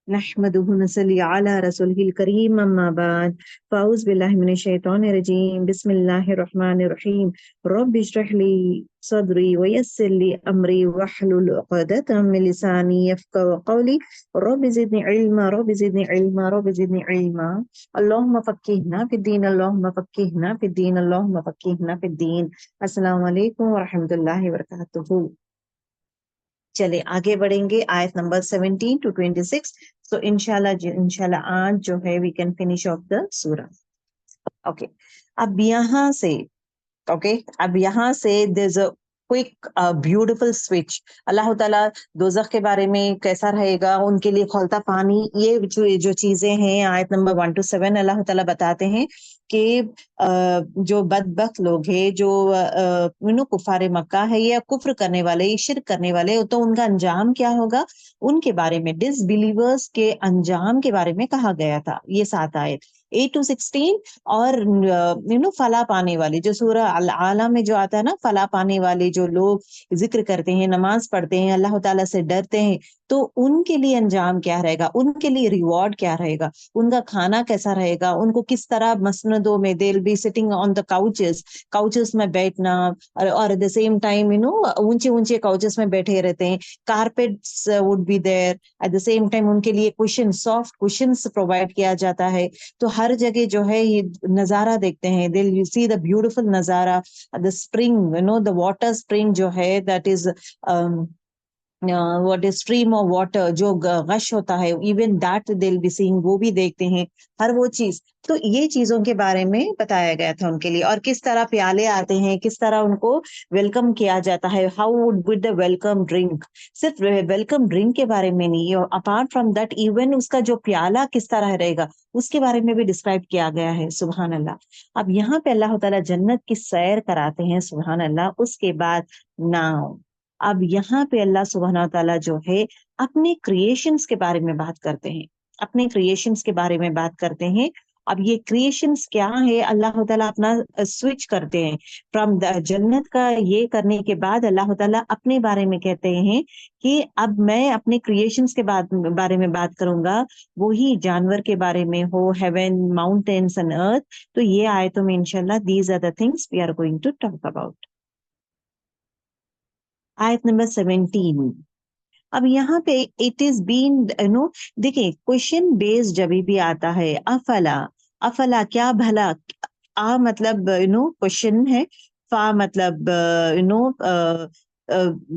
नहमदुहु नसल्ली अला रसूलिल करीम अम्मा बाद फ़ाऊज़ बिल्लाहि मिनश शैतानिर रजीम बिस्मिल्लाहिर रहमानिर रहीम रब्बि इश्रह ली सदरी व यस्सिर ली अमरी वहलुल उक़दतम मिन लिसानी यफ़क़हू क़ौली रब्बि ज़िदनी इल्मा रब्बि ज़िदनी इल्मा अल्लाहुम्मा फ़क़्क़िहना फ़िद्दीन अल्लाहुम्मा फ़क़्क़िहना फ़िद्दीन अल्लाहुम्मा फ़क़्क़िहना फ़िद्दीन। अस्सलामु अलैकुम व रहमतुल्लाहि व बरकातुहू। चले आगे बढ़ेंगे आयत नंबर 17 to 26। सो इंशाल्लाह आज जो है we can finish off the सूरा। ओके, अब यहाँ से अब यहाँ से there's a quick beautiful switch. Allah ताला दोजख के बारे में कैसा रहेगा, उनके लिए खौलता पानी, ये जो चीजें हैं आयत नंबर 1 to 7 अल्लाह ताला बताते हैं कि जो बदबख्त लोग हैं, जो कुफारे मक्का है या कुफ्र करने वाले, शिर्क करने वाले, तो उनका अंजाम क्या होगा, उनके बारे में डिसबिलीवर्स के अंजाम के बारे में कहा गया था। ये 7 आयत 8 to 16। और फला पाने वाले, जो सूरह अल आला में जो आता है ना, फला पाने वाले जो लोग जिक्र करते हैं, नमाज पढ़ते हैं, अल्लाह ताला से डरते हैं, तो उनके लिए अंजाम क्या रहेगा, उनके लिए रिवॉर्ड क्या रहेगा, उनका खाना कैसा रहेगा, उनको किस तरह मसनदों में दे will be sitting on the couches में बैठना, और एट द सेम टाइम ऊंचे ऊंचे काउचेस में बैठे रहते हैं, carpets would be there, at the same time उनके लिए कुशन, सॉफ्ट कुशंस प्रोवाइड किया जाता है। तो हर जगह जो है ये नजारा देखते हैं, दिल यू सी द ब्यूटीफुल नजारा, the spring, the water spring जो है, that is what is stream of water, जो गश होता है, इवन दैट दिल बी सीइंग, वो भी देखते हैं, हर वो चीज। तो ये चीजों के बारे में बताया गया था उनके लिए, और किस तरह प्याले आते हैं, किस तरह उनको वेलकम किया जाता है, how would be the welcome drink. सिर्फ वेलकम ड्रिंक के बारे में नहीं, और अपार्ट फ्रॉम दैट इवन उसका जो प्याला किस तरह रहेगा उसके बारे में भी डिस्क्राइब किया गया है। सुभान अल्लाह। अब यहाँ पे अल्लाह ताला जन्नत की सैर कराते हैं, सुभान अल्लाह। उसके बाद नाउ अब यहाँ पे अल्लाह सुब्हाना ताला जो है अपने क्रिएशंस के बारे में बात करते हैं, अपने क्रिएशंस के बारे में बात करते हैं। अब ये क्रिएशंस क्या है, अल्लाह ताला अपना स्विच करते हैं फ्रॉम द जन्नत का। ये करने के बाद अल्लाह ताला अपने बारे में कहते हैं कि अब मैं अपने क्रिएशंस के बारे में बात करूंगा, वही जानवर के बारे में हो, हेवन, माउंटेन्स एंड अर्थ। तो ये आयतों में इंशाल्लाह these are the things we are going to talk about. आयत नंबर 17। अब यहाँ पे इट इज बीन देखिए, क्वेश्चन बेस्ड जब भी आता है, अफला, अफला क्या भला, आ मतलब क्वेश्चन है, फा मतलब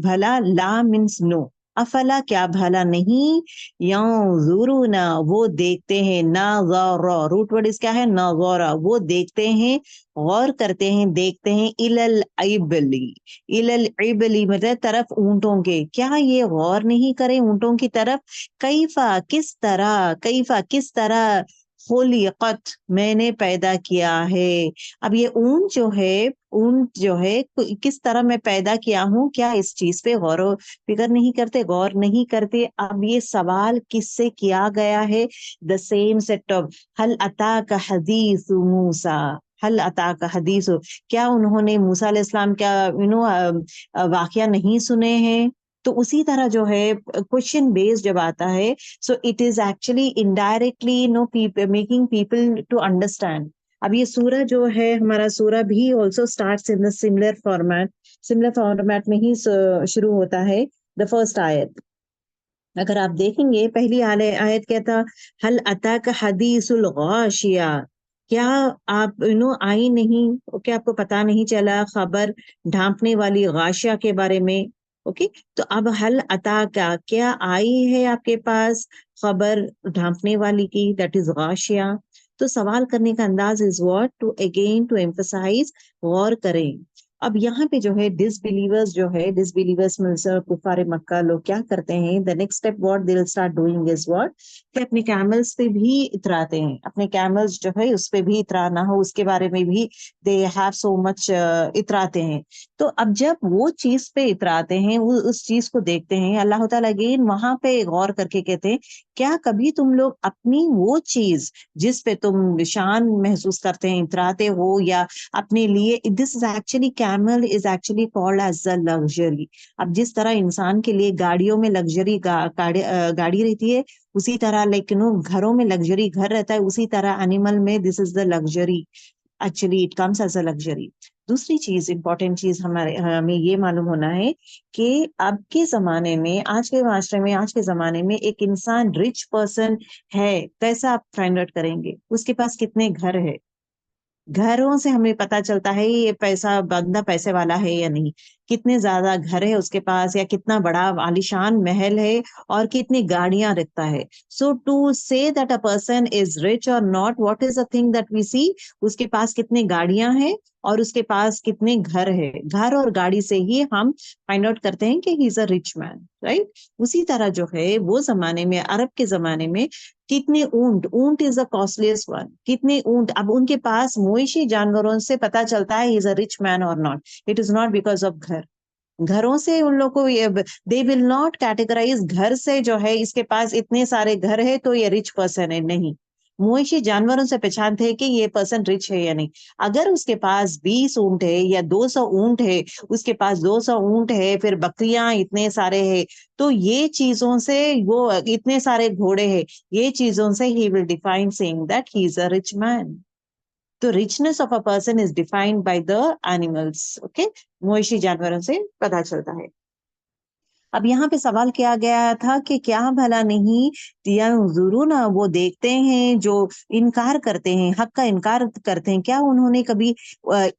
भला, ला मीन्स नो। अफला क्या भला नहीं, यंजुरूना वो देखते हैं, ना गौरा, रूट वर्ड इस क्या है, ना गौरा, वो देखते हैं, गौर करते हैं, देखते हैं, इलल इबली, इलल इबली मतलब तरफ ऊंटों के, क्या ये गौर नहीं करें ऊंटों की तरफ, कैफा किस तरह, कैफा किस तरह, खुलिकत मैंने पैदा किया है। अब ये ऊंट जो है किस तरह मैं पैदा किया हूँ, क्या इस चीज पे गौर फिक्र नहीं करते, गौर नहीं करते। अब ये सवाल किससे किया गया है, द सेम सेट ऑफ हल अता का हदीस मूसा, हल अता का हदीस, क्या उन्होंने मूसा अलैहिस्सलाम का वाकया नहीं सुने हैं। तो उसी तरह जो है क्वेश्चन बेस्ड जब आता है, so it is actually indirectly making people to understand. अब ये सूरा जो है, हमारा सूरा भी also starts in the similar format में ही शुरू होता है। द फर्स्ट आयत अगर आप देखेंगे, पहली आयत क्या था, हल अता का हदीसुल गाशिया, क्या आप आई नहीं, क्या आपको पता नहीं चला खबर ढांपने वाली गाशिया के बारे में। ओके, तो अब हल अता का, क्या आई है आपके पास खबर ढांपने वाली की, दैट इज गाशिया। तो सवाल करने का अंदाज is what, to again to emphasize, गौर करें। अब यहाँ पे जो है डिसबिलीवर्स मींस कुफारे मक्का लोग क्या करते हैं, the next step what they will start doing is what, कि अपने कैमल्स पे भी इतराते हैं, अपने कैमल्स जो है उस पे भी इतराना हो, उसके बारे में भी दे हैव सो मच इतराते हैं। तो अब जब वो चीज पे इतराते हैं, वो उस चीज को देखते हैं, अल्लाह ताला अगेन वहां पे गौर करके कहते हैं, क्या कभी तुम लोग अपनी वो चीज जिस पे तुम शान महसूस करते हैं, इतराते हो, या अपने लिए, this is actually camel is actually called as the luxury. अब जिस तरह इंसान के लिए गाड़ियों में लग्जरी गाड़ी रहती है, उसी तरह लाइक घरों में लग्जरी घर रहता है, उसी तरह एनिमल में this is the luxury, actually it comes as a luxury. दूसरी चीज, इंपॉर्टेंट चीज हमारे हमें ये मालूम होना है कि अब के जमाने में, आज के मास्टर में, आज के जमाने में एक इंसान रिच पर्सन है कैसा आप फाइंड आउट करेंगे? उसके पास कितने घर है। घरों से हमें पता चलता है ये पैसा बंदा पैसे वाला है या नहीं। कितने ज्यादा घर है उसके पास, या कितना बड़ा आलीशान महल है, और कितनी गाड़ियां रखता है। So to say that a person is rich और not, what is the thing that we see? उसके पास कितनी गाड़ियां हैं और उसके पास कितने घर है। घर और गाड़ी से ही हम फाइंड आउट करते हैं कि ही is a rich man, right. उसी तरह जो है वो जमाने में, अरब के जमाने में, कितने ऊंट, ऊंट इज द कॉस्टलीस्ट वन, कितने ऊंट। अब उनके पास मवेशी जानवरों से पता चलता है इज अ रिच मैन और not. It is not because of घर। घरों से उन लोग को, दे विल नॉट कैटेगराइज घर से जो है इसके पास इतने सारे घर है तो ये रिच पर्सन है, नहीं। मवेशी जानवरों से पहचानते हैं कि ये पर्सन रिच है या नहीं। अगर उसके पास 20 ऊंट है या 200 ऊंट है, उसके पास 200 ऊंट है, फिर बकरियां इतने सारे है, तो ये चीजों से, वो इतने सारे घोड़े हैं, ये चीजों से he will define saying that he is a rich man. तो richness of a person is defined by the animals, okay? मवेशी जानवरों से पता चलता है। अब यहाँ पे सवाल किया गया था कि क्या भला नहीं ना वो देखते हैं जो इनकार करते हैं, हक का इनकार करते हैं, क्या उन्होंने कभी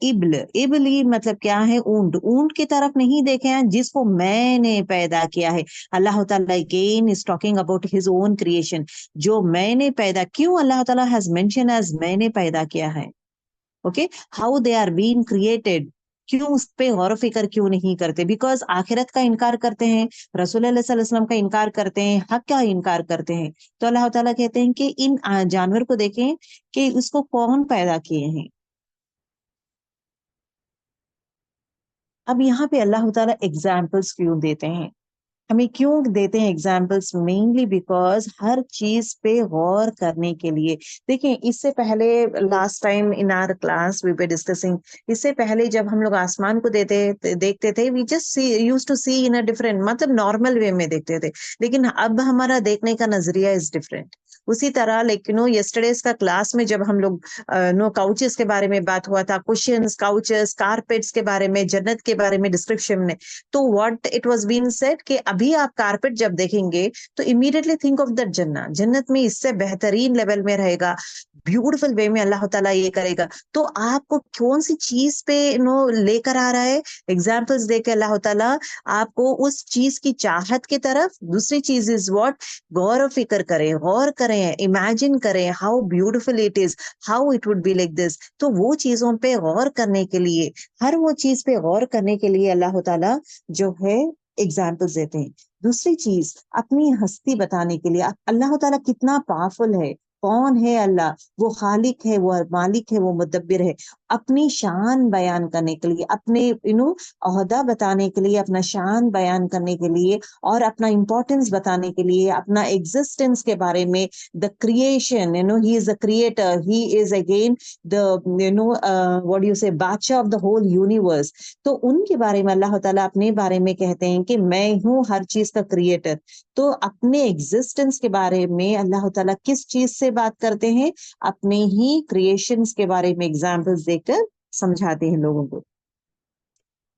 इबली मतलब क्या है? ऊंट, ऊंट की तरफ नहीं देखे हैं जिसको मैंने पैदा किया है। अल्लाह ताला again is talking about his own creation, जो मैंने पैदा, क्यों अल्लाह ताला हैज मेंशन एज मैंने पैदा किया है, okay, how they are being created. क्यों उस पे गौर फिक्र क्यों नहीं करते? बिकॉज आखिरत का इनकार करते हैं, रसूल अल्लाह सल्लल्लाहु अलैहि वसल्लम का इनकार करते हैं, हक का इनकार करते हैं। तो अल्लाह ताला कहते हैं कि इन जानवर को देखें कि उसको कौन पैदा किए हैं। अब यहाँ पे अल्लाह ताला एग्जाम्पल्स क्यों देते हैं? हमें क्यों देते हैं एग्जाम्पल्स? मेनली बिकॉज हर चीज पे गौर करने के लिए। देखिए, इससे पहले, last time in our class we were discussing, इससे पहले जब हम लोग आसमान को देखते थे, we just see use to see in a different, मतलब नॉर्मल वे में देखते थे। लेकिन अब हमारा देखने का नजरिया इज डिफरेंट। उसी तरह लाइक यस्टरडेज का क्लास में जब हम लोग नो काउचेस के बारे में बात हुआ था, कुशन्स, काउचेस, कारपेट्स के बारे में, जन्नत के बारे में डिस्क्रिप्शन में, तो what it was been said कि अभी आप कारपेट जब देखेंगे तो इमीडिएटली थिंक ऑफ दैट जन्नत, जन्नत में इससे बेहतरीन लेवल में रहेगा, ब्यूटीफुल वे में अल्लाह ताला ये करेगा। तो आपको कौन सी चीज पे लेकर आ रहा है? एग्जाम्पल्स देके अल्लाह ताला आपको उस चीज की चाहत की तरफ। दूसरी चीज इज व्हाट? गौर और फिक्र करें, गौर करें, इमेजिन करें how beautiful it is, how it would be like this. तो वो चीजों पे गौर करने के लिए, हर वो चीज पे गौर करने के लिए अल्लाह ताला जो है एग्जाम्पल्स देते हैं। दूसरी चीज, अपनी हस्ती बताने के लिए, अल्लाह ताला कितना पावरफुल है, कौन है अल्लाह, वो खालिक है, वो मालिक है, वो मुदब्बिर है। अपनी शान बयान करने के लिए, अपने ओहदा बताने के लिए, अपना शान बयान करने के लिए, और अपना इंपॉर्टेंस बताने के लिए, अपना एग्जिस्टेंस के बारे में, the creation, he is the creator, he is again the what you से बादशाह ऑफ द होल यूनिवर्स। तो उनके बारे में अल्लाह ताला अपने बारे में कहते हैं कि मैं हूँ हर चीज का क्रिएटर। तो अपने एग्जिस्टेंस के बारे में अल्लाह ताला किस चीज से बात करते हैं? अपने ही क्रिएशंस के बारे में एग्जाम्पल्स देकर समझाते हैं लोगों को।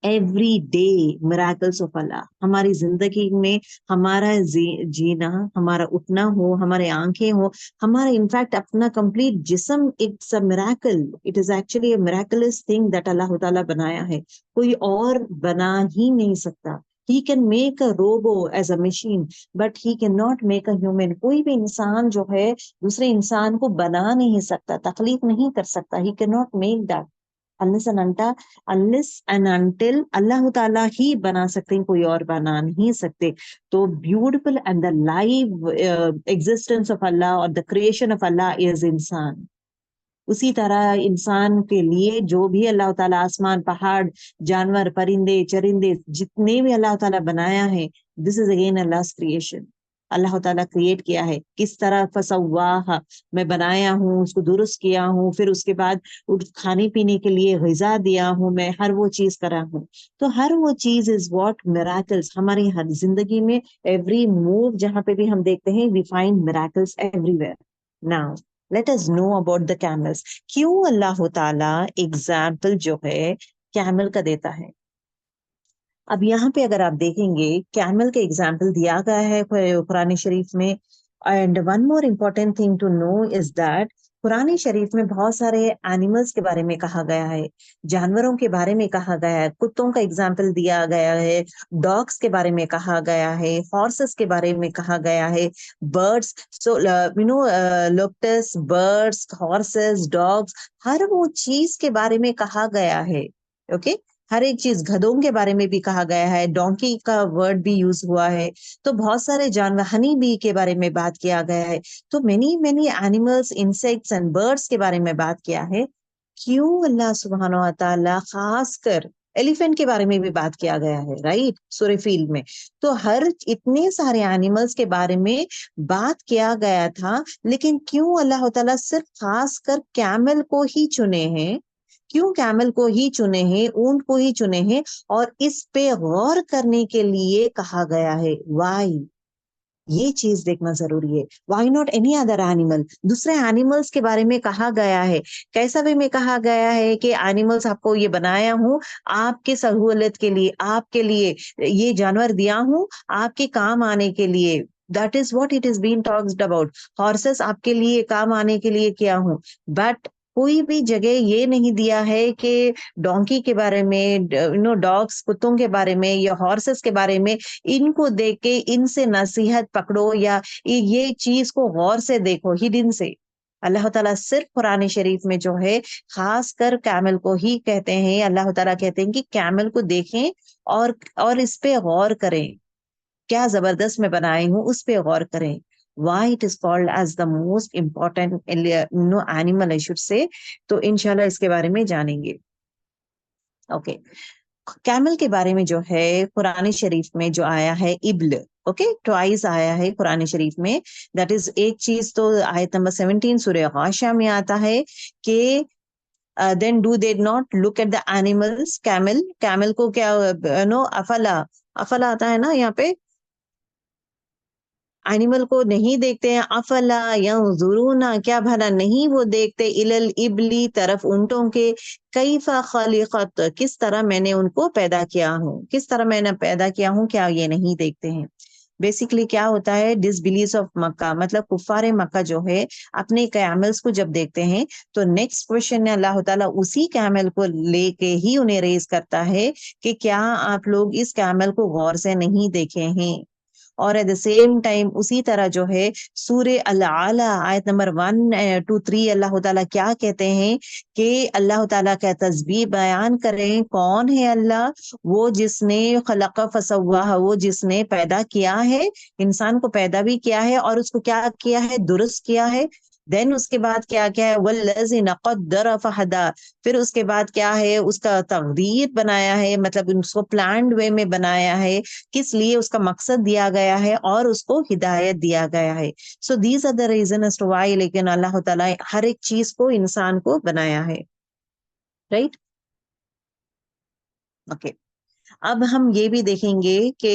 एवरी डे मिराकल्स ऑफ अल्लाह हमारी जिंदगी में, हमारा जीना, हमारा उठना हो, हमारे आंखें हो, हमारा इनफैक्ट अपना कंप्लीट जिस्म, it's a miracle. It is actually a miraculous thing that Allah ताला बनाया है, कोई और बना ही नहीं सकता। He can make a robo as a machine, but he cannot make a human. कोई भी इंसान जो है दूसरे इंसान को बना नहीं सकता, तख्लीक नहीं कर सकता। He cannot make that. Unless and until Allah ताला ही बना सकते हैं, कोई और बना नहीं सकते। तो beautiful and the live existence of Allah और the creation of Allah is इंसान। उसी तरह इंसान के लिए जो भी अल्लाह ताला आसमान, पहाड़, जानवर, परिंदे, चरिंदे, जितने भी अल्लाह ताला बनाया है, this is again Allah creation. Allah ताला क्रिएट किया है, किस तरह फसव्वाहा, मैं बनाया हूँ, उसको दुरुस्त किया हूँ, फिर उसके बाद खाने पीने के लिए ग़िज़ा दिया हूँ, मैं हर वो चीज करा हूँ। तो हर वो चीज इज व्हाट मिराकल्स हमारी हर जिंदगी में, एवरी मूव जहां पे भी हम देखते हैं, we find miracles everywhere. Now let us know about the camels. क्यों अल्लाह ताला एग्जाम्पल जो है कैमल का देता है? अब यहाँ पे अगर आप देखेंगे, कैमल के एग्जाम्पल दिया गया है कुरान शरीफ में। And one more important thing to know is that Quran शरीफ में बहुत सारे एनिमल्स के बारे में कहा गया है, जानवरों के बारे में कहा गया है, कुत्तों का एग्जाम्पल दिया गया है, डॉग्स के बारे में कहा गया है, हॉर्सेस के बारे में कहा गया है, birds, so you know locusts, birds, horses, dogs, हर वो चीज के बारे में कहा गया है। ओके, हर एक चीज, गधों के बारे में भी कहा गया है, डोंकी का वर्ड भी यूज हुआ है। तो बहुत सारे जानवर, हनी बी के बारे में बात किया गया है। तो many many animals, insects and birds के बारे में बात किया है। क्यों अल्लाह सुब्हानो व तआला खासकर एलिफेंट के बारे में भी बात किया गया है, राइट, सूरह फील में। तो हर इतने सारे एनिमल्स के बारे में बात किया गया था, लेकिन क्यों अल्लाह ताला सिर्फ खासकर कैमल को ही चुने हैं? क्यों कैमल को ही चुने हैं, ऊंट को ही चुने हैं, और इस पे गौर करने के लिए कहा गया है? वाई? ये चीज देखना जरूरी है। Why not any other animal? दूसरे एनिमल्स के बारे में कहा गया है, कैसा वे में कहा गया है कि एनिमल्स आपको ये बनाया हूं आपके सहूलियत के लिए, आपके लिए ये जानवर दिया हूं आपके काम आने के लिए। That is what it is been talked about. Horses आपके लिए काम आने के लिए किया हूं, बट कोई भी जगह ये नहीं दिया है कि डोंकी के बारे में, डॉग्स, कुत्तों के बारे में या हॉर्सेस के बारे में, इनको देख के इनसे नसीहत पकड़ो या ये चीज को गौर से देखो, हिडन से। अल्लाह ताला सिर्फ कुरान शरीफ में जो है खासकर कैमल को ही कहते हैं, अल्लाह ताला कहते हैं कि कैमल को देखें और इस पे गौर करें, क्या जबरदस्त मैं बनाई हूँ उस पे गौर करें। Why it is called as the most important animal, I should say। तो इंशाल्लाह इसके बारे में जानेंगे। ओके, कैमल के बारे में जो है कुरान शरीफ में जो आया है, इब्ल, ओके, ट्वाइस आया है कुरान शरीफ में। दैट इज, एक चीज तो आयत नंबर 17 सूरह गाशिया में आता है कि then do they not look at the animals, camel, camel को क्या, नो, अफला, अफला आता है ना यहाँ पे, एनिमल को नहीं देखते हैं। अफला यंजुरूना, क्या भला नहीं वो देखते, इलल इबली, तरफ ऊंटों के, कैफा खलिकत, किस तरह मैंने उनको पैदा किया हूँ, किस तरह मैंने पैदा किया हूँ, क्या ये नहीं देखते हैं? बेसिकली क्या होता है, डिसबिलीफ ऑफ मक्का, मतलब कुफारे मक्का जो है अपने कैमल्स को जब देखते हैं, तो नेक्स्ट क्वेश्चन में अल्लाह ताला उसी कैमल को लेके ही उन्हें रेज करता है कि क्या आप लोग इस कैमल को गौर से नहीं देखे हैं? और एट द सेम टाइम उसी तरह जो है सूर्य अल आला आयत नंबर 1 to 3 अल्लाह ताला क्या कहते हैं कि अल्लाह ताला का तस्बीह बयान करें, कौन है अल्लाह? वो जिसने खलक फसव्वा, वो जिसने पैदा किया है, इंसान को पैदा भी किया है और उसको क्या किया है, दुरुस्त किया है। देन उसके बाद क्या क्या है, वल्लज़ी क़द्दर फहदा, फिर उसके बाद क्या है, उसका तकदीर बनाया है, मतलब उसको प्लान्ड वे में बनाया है, किस लिए, उसका मकसद दिया गया है और उसको हिदायत दिया गया है। So these are the reason as to why, लेकिन अल्लाह ताला हर एक चीज को, इंसान को बनाया है, राइट। ओके, अब हम ये भी देखेंगे कि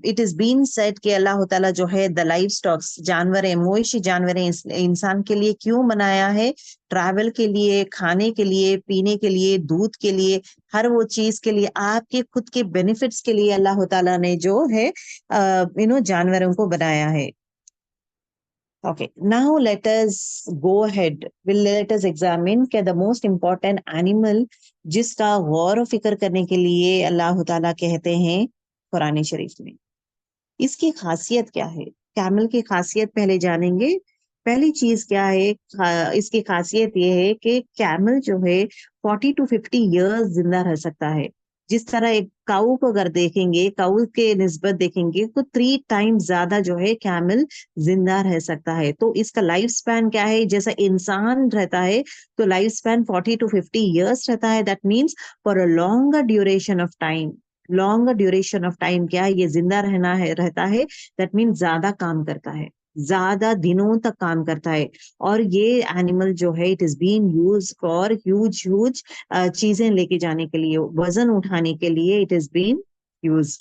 इट इज बीन सेड कि अल्लाह ताला जो है द लाइव स्टॉक्स, जानवर है, मवेशी जानवर है, इंसान के लिए क्यों बनाया है? ट्रैवल के लिए, खाने के लिए, पीने के लिए, दूध के लिए, हर वो चीज के लिए, आपके खुद के बेनिफिट्स के लिए अल्लाह ताला ने जो है जानवरों को बनाया है। Okay, now let us go ahead. Let us examine क्या the most important animal जिसका गौर व फिक्र करने के लिए अल्लाह ताला कहते हैं कुरान शरीफ में। इसकी खासियत क्या है? कैमल की खासियत पहले जानेंगे। पहली चीज क्या है, इसकी खासियत ये है कि कैमल जो है 40 to 50 years जिंदा रह सकता है। जिस तरह एक काऊ को अगर देखेंगे, काऊ के निस्बत देखेंगे तो 3 times ज्यादा जो है कैमल जिंदा रह सकता है। तो इसका लाइफ स्पैन क्या है, जैसा इंसान रहता है तो लाइफ स्पैन 40 to 50 years रहता है। That means for a longer duration of time. Longer duration of time क्या है, ये जिंदा रहता है, दैट मीन ज्यादा काम करता है, ज्यादा दिनों तक काम करता है। और ये एनिमल जो है it is been use for huge huge चीजें लेके जाने के लिए, वजन उठाने के लिए it is been use.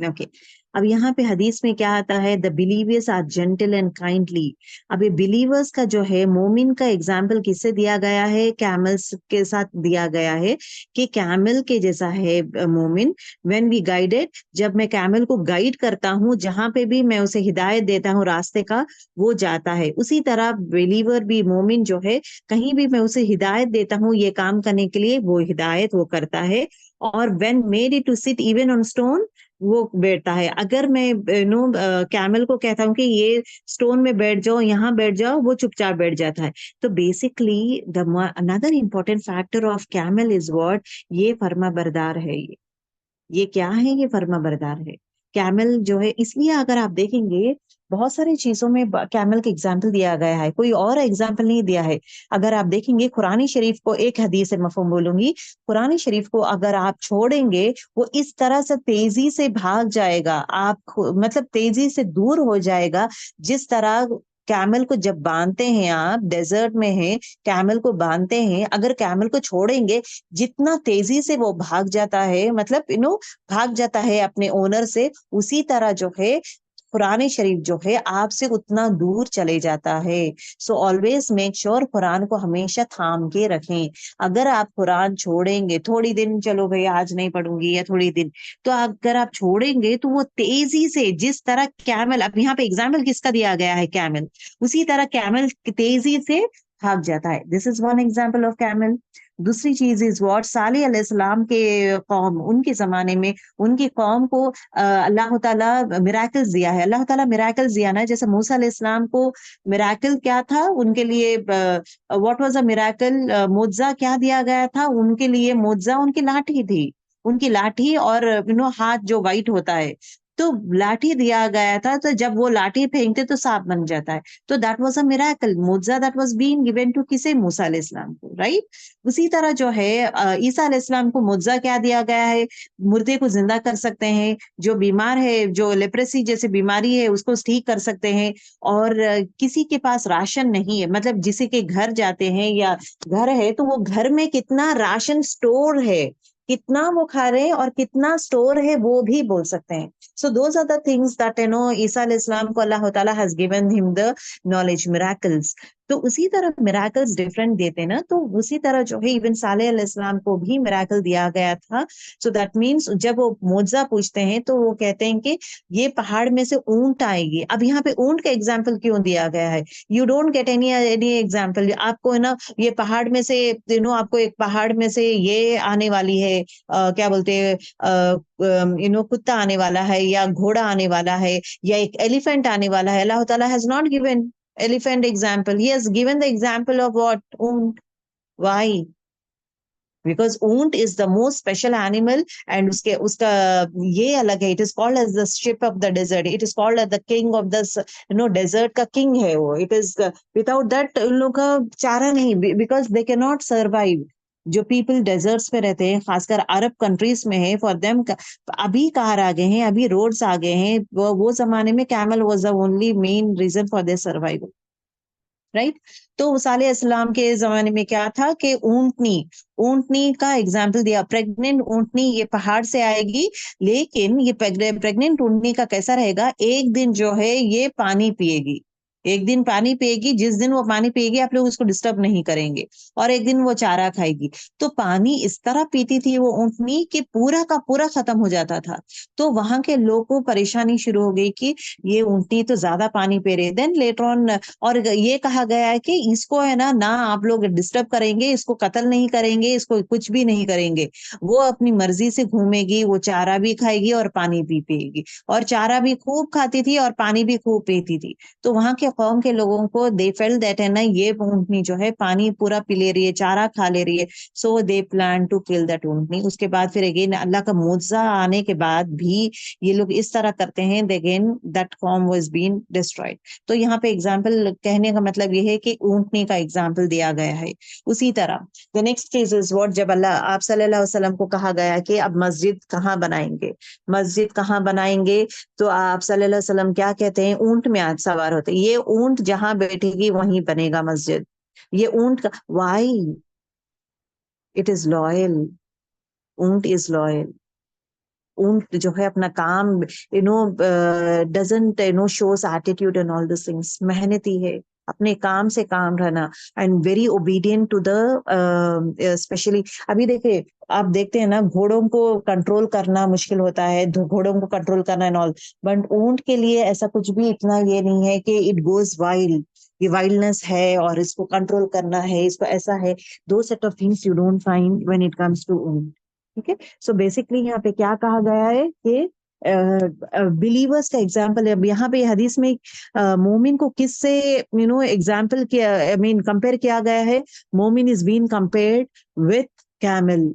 Okay. अब यहाँ पे हदीस में क्या आता है, the believers are gentle and kindly. अब ये बिलीवर्स का जो है, मोमिन का एग्जाम्पल किससे दिया गया है, कैमल्स के साथ दिया गया है, कि कैमल के जैसा है मोमिन। व्हेन वी गाइडेड, जब मैं कैमल को गाइड करता हूँ, जहां पे भी मैं उसे हिदायत देता हूँ रास्ते का, वो जाता है। उसी तरह बिलीवर भी, मोमिन जो है, कहीं भी मैं उसे हिदायत देता हूँ ये काम करने के लिए, वो हिदायत वो करता है। और when made it to sit even on stone, वो बैठता है। अगर मैं कैमल को कहता हूँ कि ये स्टोन में बैठ जाओ, यहाँ बैठ जाओ, वो चुपचाप बैठ जाता है। तो basically the another important factor of camel is what, ये फर्मा बरदार है। ये क्या है, ये फर्मा बरदार है। कैमल जो है, इसलिए अगर आप देखेंगे बहुत सारी चीजों में कैमल का एग्जाम्पल दिया गया है, कोई और एग्जाम्पल नहीं दिया है। अगर आप देखेंगे कुरानी शरीफ को, एक हदीस से मफहूम बोलूंगी, कुरानी शरीफ को अगर आप छोड़ेंगे, वो इस तरह से तेजी से भाग जाएगा, आप मतलब तेजी से दूर हो जाएगा। जिस तरह कैमल को जब बांधते हैं, आप डेजर्ट में हैं, कैमल को बांधते हैं, अगर कैमल को छोड़ेंगे, जितना तेजी से वो भाग जाता है, मतलब भाग जाता है अपने ओनर से, उसी तरह जो है कुरान शरीफ जो है आपसे उतना दूर चले जाता है। So always make sure Quran को हमेशा थाम के रखें। अगर आप कुरान छोड़ेंगे थोड़ी दिन, चलो भाई आज नहीं पढ़ूंगी या थोड़ी दिन, तो अगर आप छोड़ेंगे तो वो तेजी से, जिस तरह कैमल, अब यहाँ पे एग्जाम्पल किसका दिया गया है, कैमल, उसी तरह कैमल तेजी से भाग जाता है। This is one example of camel. दूसरी चीज इज व्हाट, साले अलैहिस्सलाम के कौम, उनके जमाने में उनकी कौम को अल्लाह ताला मिराकल्स दिया है। अल्लाह ताला मिराकल्स दिया ना, जैसे मूसा अलैहिस्सलाम को मिराकल क्या था उनके लिए, व्हाट वाज अ मिराकल, मुअज्जा क्या दिया गया था उनके लिए, मुअज्जा उनकी लाठी थी। उनकी लाठी, और हाथ जो वाइट होता है, तो लाठी दिया गया था, तो जब वो लाठी फेंकते तो सांप बन जाता है। तो दैट वाज अ मिराकल, मुअज्जा that was being given to किसे, मूसा अलैहिस्सलाम को, राइट। उसी तरह जो है ईसा अलैहिस्सलाम को मुअज्जा क्या दिया गया है, मुर्दे को जिंदा कर सकते हैं, जो बीमार है, जो लेप्रेसी जैसे बीमारी है उसको ठीक कर सकते हैं। और किसी के पास राशन नहीं है, मतलब जिसे के घर जाते हैं या घर है, तो वो घर में कितना राशन स्टोर है, कितना वो खा रहे हैं और कितना स्टोर है, वो भी बोल सकते हैं। So those are the things that Isa अलैहिस्सलाम को अल्लाह ताला has given him the knowledge, miracles. तो उसी तरह मिराकल्स डिफरेंट देते हैं ना, तो उसी तरह जो है इवन साले अलैहिस्सलाम को भी मिराकल दिया गया था। सो दैट मीन्स जब वो मुअज्जा पूछते हैं तो वो कहते हैं कि ये पहाड़ में से ऊंट आएगी। अब यहाँ पे ऊंट का एग्जाम्पल क्यों दिया गया है, you don't get any example, आपको है ना, ये पहाड़ में से आपको एक पहाड़ में से ये आने वाली है, क्या बोलते हैं, कुत्ता आने वाला है या घोड़ा आने वाला है या एक एलिफेंट आने वाला है। अल्लाह ताला has not given elephant example, he has given the example of what, ऊंट। why? Because ऊंट is the most special animal, and उसके उसका ये अलग है, it is called as the ship of the desert, it is called as the king of the desert का king है वो। it is without that उन लोग का चारा नहीं, because they cannot survive। जो पीपल डेजर्ट्स पे रहते हैं, खासकर अरब कंट्रीज में है, फॉर देम अभी कार आ गए हैं, अभी रोड्स आ गए हैं, वो जमाने में camel was the only main reason for their survival, right. तो मूसा अलैहिस्सलाम के जमाने में क्या था कि ऊंटनी, ऊंटनी का एग्जाम्पल दिया, प्रेग्नेंट ऊंटनी ये पहाड़ से आएगी, लेकिन ये प्रेग्नेंट ऊंटनी का कैसा रहेगा, एक दिन जो है ये पानी पिएगी, एक दिन पानी पिएगी, जिस दिन वो पानी पिएगी आप लोग उसको डिस्टर्ब नहीं करेंगे, और एक दिन वो चारा खाएगी। तो पानी इस तरह पीती थी वो ऊंटनी कि पूरा का पूरा खत्म हो जाता था। तो वहां के लोगों को परेशानी शुरू हो गई कि ये ऊंटनी तो ज्यादा पानी पी रहे, देन लेटर ऑन, और ये कहा गया है कि इसको है ना, ना आप लोग डिस्टर्ब करेंगे, इसको कत्ल नहीं करेंगे, इसको कुछ भी नहीं करेंगे, वो अपनी मर्जी से घूमेगी, वो चारा भी खाएगी और पानी भी पिएगी, और चारा भी खूब खाती थी और पानी भी खूब पीती थी। तो वहां के कौम के लोगों को दे फेल्ट दैट है ना, ये ऊँटनी जो है पानी पूरा पी ले रही है, चारा खा ले रही है, so they plan to kill that ऊँटनी। उसके बाद फिर अगेन अल्लाह का मुआवजा आने के बाद भी ये लोग इस तरह करते हैं, अगेन दैट कौम वाज बीन डिस्ट्रॉयड। तो यहाँ पे एग्जाम्पल कहने का मतलब ये है कि ऊँटनी का एग्जाम्पल दिया गया है। उसी तरह the next case is what, जब अल्लाह आप सल्लल्लाहु अलैहि वसल्लम को कहा गया कि अब मस्जिद कहाँ बनाएंगे, मस्जिद कहाँ बनाएंगे, तो आप सल्लल्लाहु अलैहि वसल्लम क्या कहते हैं, ऊंट में आज सवार होते हैं, ये ऊंट जहां बैठेगी वहीं बनेगा मस्जिद। ये ऊंट का वाई, इट इज लॉयल, ऊंट इज लॉयल। ऊंट जो है अपना काम doesn't shows attitude and all this things, मेहनती है, अपने काम से काम रहना, and very obedient to the specially. अभी देखिए, आप देखते हैं ना घोड़ों को कंट्रोल करना मुश्किल होता है, घोड़ों को कंट्रोल करना एंड ऑल, बट ऊंट के लिए ऐसा कुछ भी इतना ये नहीं है कि इट गोज वाइल्ड, ये वाइल्डनेस है और इसको कंट्रोल करना है, इसको ऐसा है, दो set of things you don't find when it comes to ऊंट। ठीक है, सो बेसिकली यहाँ पे क्या कहा गया है कि बिलीवर्स का एग्जाम्पल है। अब यहाँ पे हदीस में मोमिन को किससे एग्जाम्पल किया, आई मीन कंपेयर किया गया है, मोमिन is been compared with camel.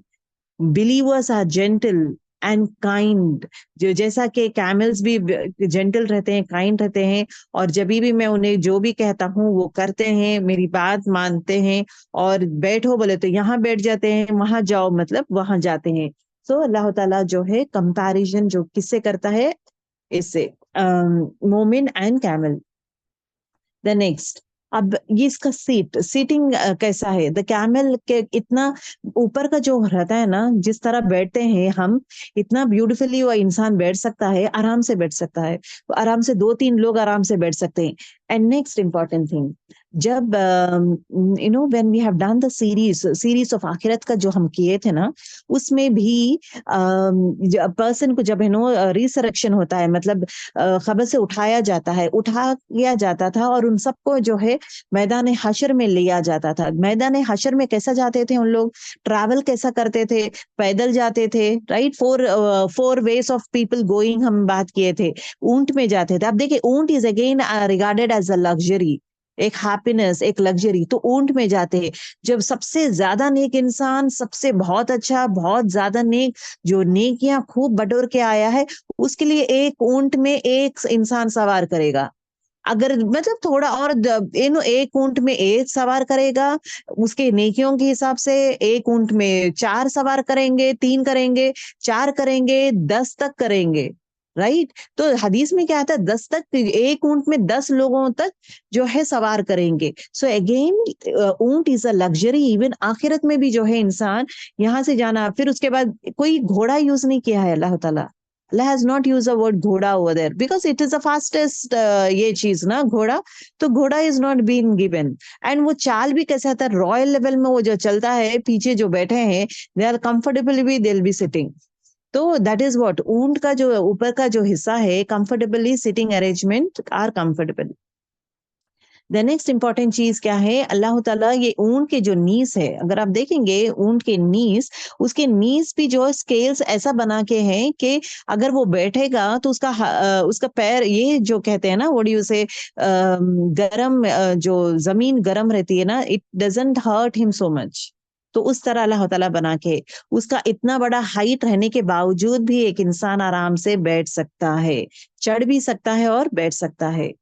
Believers are gentle and kind, जो जैसा कि कैमल्स भी जेंटल रहते हैं, काइंड रहते हैं, और जब भी मैं उन्हें जो भी कहता हूँ वो करते हैं, मेरी बात मानते हैं, और बैठो बोले तो यहाँ बैठ जाते हैं, वहां जाओ मतलब वहां जाते हैं। सो अल्लाह ताला जो है कंपैरिजन जो किससे करता है, इससे, मोमिन एंड कैमल। द नेक्स्ट, अब ये इसका सीटिंग कैसा है, द कैमल के इतना ऊपर का जो रहता है ना, जिस तरह बैठते हैं हम, इतना ब्यूटीफुली वो इंसान बैठ सकता है, आराम से बैठ सकता है, तो आराम से दो तीन लोग आराम से बैठ सकते हैं। एंड नेक्स्ट इंपॉर्टेंट थिंग, जब when we have done the series of आखिरत का जो हम किए थे ना, उसमें भी पर्सन को जब रिसरेक्शन होता है, मतलब खबर से उठाया जाता है, उठाया जाता था, और उन सबको जो है मैदान हशर में लिया जाता था। मैदान हशर में कैसा जाते थे उन लोग, ट्रैवल कैसा करते थे, पैदल जाते थे, right, four ways of people going हम बात किए थे, ऊंट में जाते थे। अब देखिए, ऊंट is again regarded as a luxury, एक हैप्पीनेस, एक लग्जरी, तो ऊंट में जाते हैं। जब सबसे ज्यादा नेक इंसान, सबसे बहुत अच्छा, बहुत ज्यादा नेक, जो नेकियां खूब बटोर के आया है, उसके लिए एक ऊंट में एक इंसान सवार करेगा। अगर मतलब थोड़ा और एक ऊंट में एक सवार करेगा, उसके नेकियों के हिसाब से एक ऊंट में चार सवार करेंगे, तीन करेंगे, चार करेंगे, 10 तक करेंगे, राइट। तो हदीस में क्या आता है, 10 तक, एक ऊंट में 10 लोगों तक जो है सवार करेंगे। सो अगेन ऊंट इज अ लग्जरी, इवन आखिरत में भी जो है इंसान यहाँ से जाना। फिर उसके बाद कोई घोड़ा यूज नहीं किया है अल्लाह ताला, Allah has not used the word घोड़ा over there because it is the fastest ये चीज ना घोड़ा, तो घोड़ा is not being given। and वो चाल भी कैसा था, रॉयल लेवल में वो जो चलता है, पीछे जो बैठे हैं they are comfortably they'll be sitting। तो that is what ऊंट का जो ऊपर का जो हिस्सा है, comfortably sitting arrangement are comfortable। The next important चीज क्या है, अल्लाह ताला ये ऊंट के जो नीस है, अगर आप देखेंगे ऊंट के नीस, उसके नीस भी जो स्केल्स ऐसा बना के हैं कि अगर वो बैठेगा तो उसका पैर, ये जो कहते हैं ना व्हाट डू यू से, गरम, जो जमीन गरम रहती है ना, it doesn't hurt him so much. तो उस तरह अल्लाह ताला बना के, उसका इतना बड़ा हाइट रहने के बावजूद भी एक इंसान आराम से बैठ सकता है, चढ़ भी सकता है और बैठ सकता है।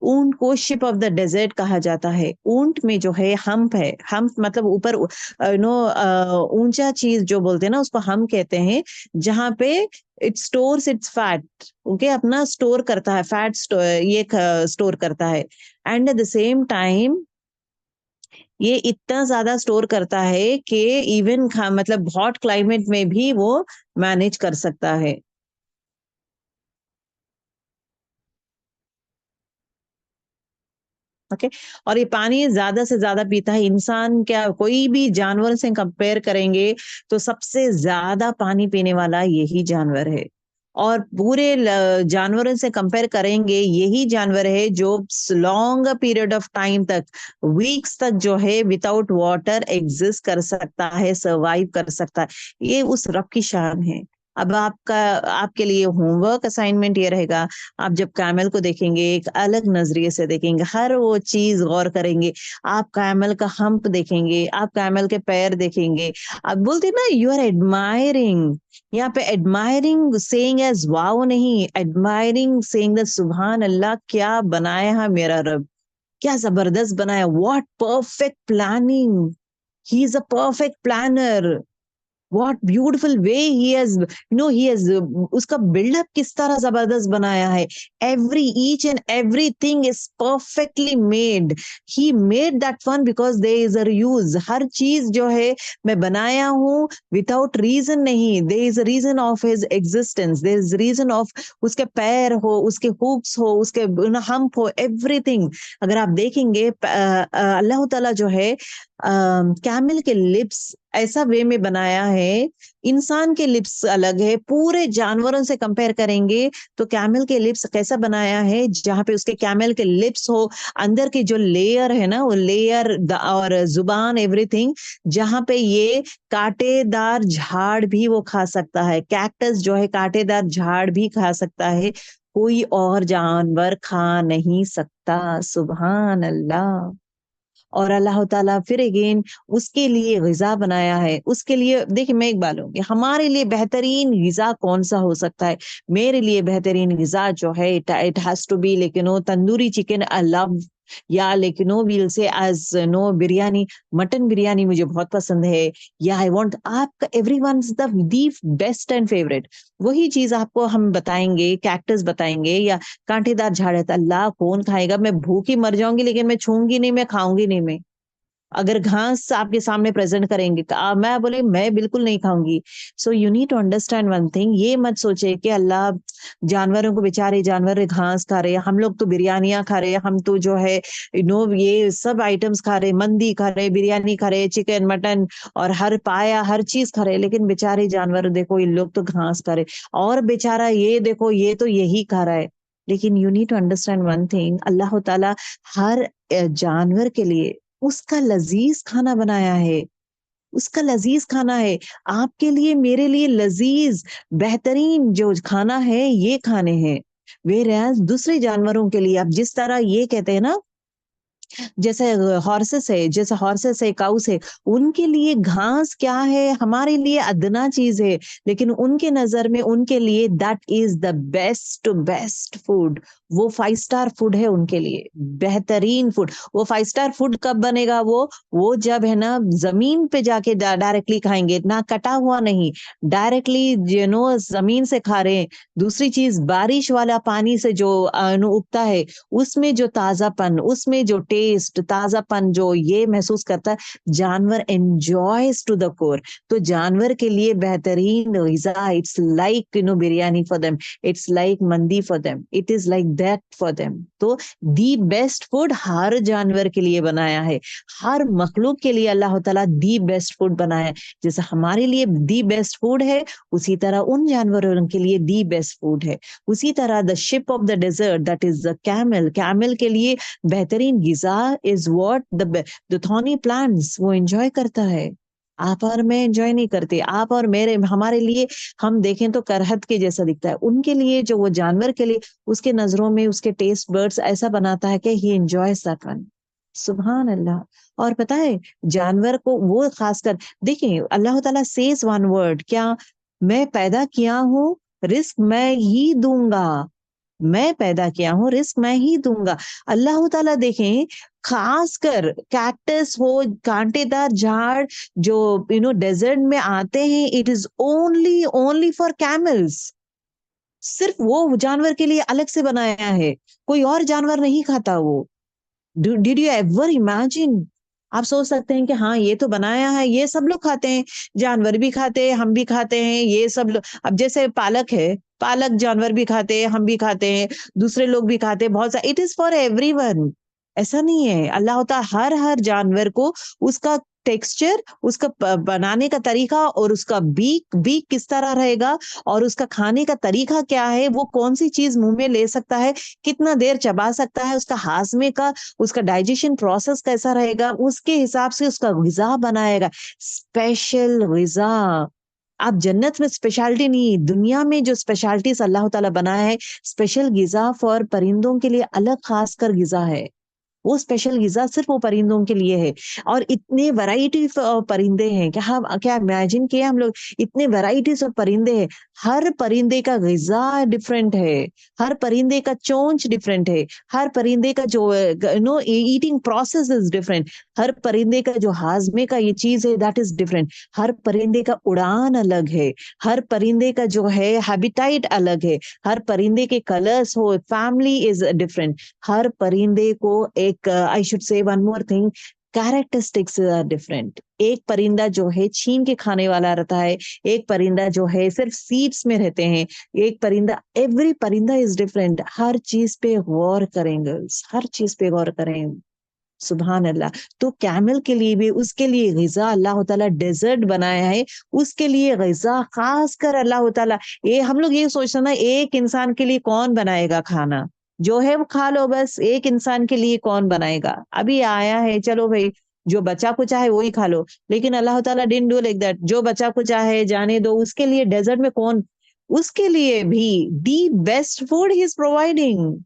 ऊंट को शिप ऑफ द डेजर्ट कहा जाता है। ऊंट में जो है हम्प है, हम्प मतलब ऊपर ऊंचा चीज जो बोलते हैं ना, उसको हम कहते हैं, जहां पे it stores it's fat, okay, अपना स्टोर करता है फैट, ये स्टोर करता है। And at the same time ये इतना ज्यादा स्टोर करता है कि इवन मतलब हॉट क्लाइमेट में भी वो मैनेज कर सकता है। ओके, और ये पानी ज्यादा से ज्यादा पीता है। इंसान क्या, कोई भी जानवर से कंपेयर करेंगे तो सबसे ज्यादा पानी पीने वाला यही जानवर है, और पूरे जानवरों से कंपेयर करेंगे, यही जानवर है जो लॉन्ग पीरियड ऑफ टाइम तक, वीक्स तक जो है विदाउट वाटर एग्जिस्ट कर सकता है, सर्वाइव कर सकता है। ये उस रब की शान है। अब आपके लिए होमवर्क असाइनमेंट ये रहेगा, आप जब कैमल को देखेंगे एक अलग नजरिए से देखेंगे, हर वो चीज गौर करेंगे। आप कैमल का हम्प देखेंगे, आप कैमल के पैर देखेंगे, आप बोलते ना यू आर एडमायरिंग। यहाँ पे एडमायरिंग सेइंग एज वाओ नहीं, एडमायरिंग सेइंग द सुभान अल्लाह, क्या बनाया है मेरा रब, क्या जबरदस्त बनाया, what perfect planning, he is a perfect planner. What beautiful way he has, he has, उसका बिल्डअप किस तरह जबरदस्त बनाया है। Every each and everything is perfectly made. He made that one because there is a use. हर चीज जो है मैं बनाया हूँ विदाउट रीजन नहीं, there is a reason of his existence, there is reason of, उसके पैर हो, उसके हुक्स हो, उसके हम्प हो, एवरीथिंग। अगर आप देखेंगे अल्लाह ताला जो है कैमल के लिप्स ऐसा वे में बनाया है, इंसान के लिप्स अलग है, पूरे जानवरों से कंपेयर करेंगे तो कैमल के लिप्स कैसा बनाया है, जहां पे उसके कैमल के लिप्स हो, अंदर की जो लेयर है ना, वो लेयर और जुबान एवरीथिंग, जहां पे ये कांटेदार झाड़ भी वो खा सकता है, कैक्टस जो है कांटेदार झाड़ भी खा सकता है, कोई और जानवर खा नहीं सकता। सुभान अल्लाह। और अल्लाह ताला फिर अगेन उसके लिए ग़िज़ा बनाया है, उसके लिए देखिए मैं एक बात बोलूँगी, हमारे लिए बेहतरीन ग़िज़ा कौन-सा हो सकता है? मेरे लिए बेहतरीन ग़िज़ा जो है it has to be like tandoori chicken I love, या like will say as biryani, mutton biryani मुझे बहुत पसंद है, या आई वांट आपका everyone's the best and favourite वही चीज़ आपको हम बताएँगे, कैक्टस बताएँगे या कांटेदार झाड़ है, तो अल्लाह कौन खाएगा? मैं भूखी मर जाऊँगी लेकिन मैं छूऊँगी नहीं, मैं खाऊँगी नहीं मैं। अगर घास आपके सामने प्रेज़ेंट करेंगे तो मैं बोले मैं बिल्कुल नहीं खाऊँगी। So you need to understand one thing, ये मत सोचिए कि अल्लाह जानवरों को, बेचारे जानवर घास खा रहे हैं, हम लोग तो बिरयानियाँ खा रहे हैं, हम तो जो है ये सब आइटम्स खा रहे हैं, मंदी खा रहे हैं, बिरयानी खा रहे हैं, चिकन, मटन और हर पाया, हर चीज़ खा रहे हैं, लेकिन बेचारे जानवर देखो इन लोग तो घास खा रहे हैं और बेचारा ये देखो ये तो यही खा रहा है। लेकिन you need to understand one thing, Allah ताला हर जानवर के लिए उसका लज़ीज़ खाना बनाया है, उसका लज़ीज़ खाना है। आपके लिए, मेरे लिए लज़ीज़ बेहतरीन जो खाना है, ये खाने हैं। व्हेयरएज़ दूसरे जानवरों के लिए आप जिस तरह ये कहते हैं ना, जैसे हॉर्सेस है, काउस है, उनके लिए घास क्या है, हमारे लिए अदना चीज़ है, लेकिन उनके नज़र में उनके लिए that is the best best food. वो 5 स्टार फूड है उनके लिए, बेहतरीन फूड। वो 5 स्टार फूड कब बनेगा वो जब है ना ज़मीन पे जाके डायरेक्टली खाएँगे, ना कटा हुआ नहीं, डायरेक्टली ज़मीन से खा रहे हैं। दूसरी चीज़ बारिश वाला पानी से जो उगता है, उसमें जो ताज़ापन, उसमें जो टेस्ट, ताज़ापन जो ये महसूस करता है, जानवर एन्जॉयज़ टू द कोर। तो जानवर के लिए बेहतरीन ग़िज़ा, it's like biryani for them, it's like mandi for them, it is like that for them. तो दी बेस्ट फूड हर जानवर के लिए बनाया है, हर मखलूक के लिए अल्लाह ताला दी बेस्ट फूड बनाया है। जैसे हमारे लिए दी बेस्ट फूड है, उसी तरह उन जानवरों के लिए दी बेस्ट फूड है। उसी तरह the ship of the desert that is the camel, camel के लिए बेहतरीन गिजा is what the thorny plants, वो एंजॉय करता है। आप और मैं एंजॉय नहीं करते, आप और मेरे हमारे लिए हम देखें तो करहत के जैसा दिखता है, उनके लिए जो वो जानवर के लिए उसके नजरों में उसके टेस्ट बर्ड्स ऐसा बनाता है कि ही एंजॉयज दैट वन। सुभान अल्लाह। और पता है जानवर को वो खासकर देखिए अल्लाह ताला सेज वन वर्ड, क्या? मैं पैदा किया हूँ, रिस्क मैं ही दूंगा, मैं पैदा किया हूँ, रिस्क मैं ही दूंगा। अल्लाह ताला देखें, खासकर कैक्टस हो, कांटेदार झाड़ जो डेजर्ट में आते हैं, it is only only for camels. सिर्फ वो जानवर के लिए अलग से बनाया है, कोई और जानवर नहीं खाता वो। Did you ever imagine? आप सोच सकते हैं कि हाँ ये तो बनाया है, ये सब लोग खाते हैं, जानवर भी खाते हैं, हम भी खाते हैं, ये सब लोग। अब जैसे पालक है, पालक जानवर भी खाते हैं, हम भी खाते हैं, दूसरे लोग भी खाते हैं, बहुत सा इट इज फॉर एवरीवन। ऐसा नहीं है, अल्लाह होता हर हर जानवर को उसका टेक्सचर, उसका बनाने का तरीका और उसका बीक बीक किस तरह रहेगा और उसका खाने का तरीका क्या है, वो कौन सी चीज मुंह में ले सकता है, कितना देर चबा सकता है, उसका हाजमे का, उसका डाइजेशन प्रोसेस कैसा रहेगा, उसके हिसाब से उसका ग़िज़ा बनाएगा, स्पेशल ग़िज़ा। आप जन्नत में स्पेशलिटी नहीं, दुनिया में जो स्पेशलिटीज अल्लाह ताला बनाया है, स्पेशल गिजा फॉर परिंदों के लिए अलग खास कर गिजा है। वो स्पेशल गिजा सिर्फ वो परिंदों के लिए है। और इतने वैरायटी परिंदे हैं, क्या इमेजिन किया हम लोग, इतने वैरायटीज ऑफ परिंदे हैं। हर परिंदे का गिजा डिफरेंट है, हर परिंदे का चोंच डिफरेंट है, हर परिंदे का जो ईटिंग प्रोसेस इज डिफरेंट, हर परिंदे का जो हाजमे का ये चीज है दैट इज डिफरेंट, हर परिंदे का उड़ान अलग है, हर परिंदे का जो है हैबिटाइट अलग है, हर परिंदे के कलर्स हो, फैमिली इज डिफरेंट, हर परिंदे को एक I should say one more thing, characteristics are different. एक परिंदा जो है छीन के खाने वाला रहता है, एक परिंदा जो है सिर्फ सीड्स में रहते हैं, एक परिंदा, एवरी परिंदा इज डिफरेंट। हर चीज पे गौर करेंगे, हर चीज पे गौर करें। सुभान अल्लाह। तो कैमल के लिए भी, उसके लिए गिजा अल्लाह ताला डेजर्ट बनाया है, उसके लिए गिजा खास कर अल्लाह ताला। ये हम लोग ये सोचते ना, एक इंसान के लिए कौन बनाएगा खाना, जो है वो खा लो, बस एक इंसान के लिए कौन बनाएगा, अभी आया है चलो भाई जो बचा कुचा है वही खा लो। लेकिन अल्लाह ताला डिडंट डू लाइक दैट, जो बचा कुचा है जाने दो, उसके लिए डेजर्ट में कौन, उसके लिए भी the best food he is providing.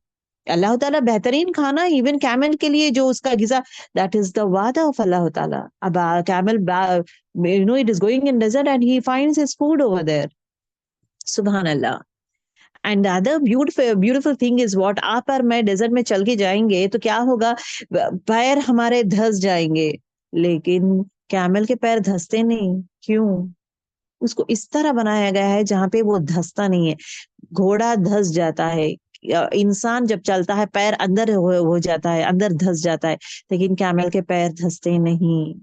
Allah ताला बेहतरीन खाना इवन कैमल के लिए जो उसका गिजा, दैट इज द वादा ऑफ अल्लाह ताला। अब camel it is going in desert and he finds his food over there. सुभान Allah. And the other beautiful beautiful thing is what, आप और मैं डेजर्ट में चल के जाएंगे तो क्या होगा, पैर हमारे धंस जाएंगे, लेकिन कैमल के पैर धंसते नहीं। क्यों? उसको इस तरह बनाया गया है जहां पे वो धंसता नहीं है। घोड़ा धंस जाता है, इंसान जब चलता है पैर अंदर हो जाता है, अंदर धंस जाता है, लेकिन कैमल के पैर धंसते नहीं।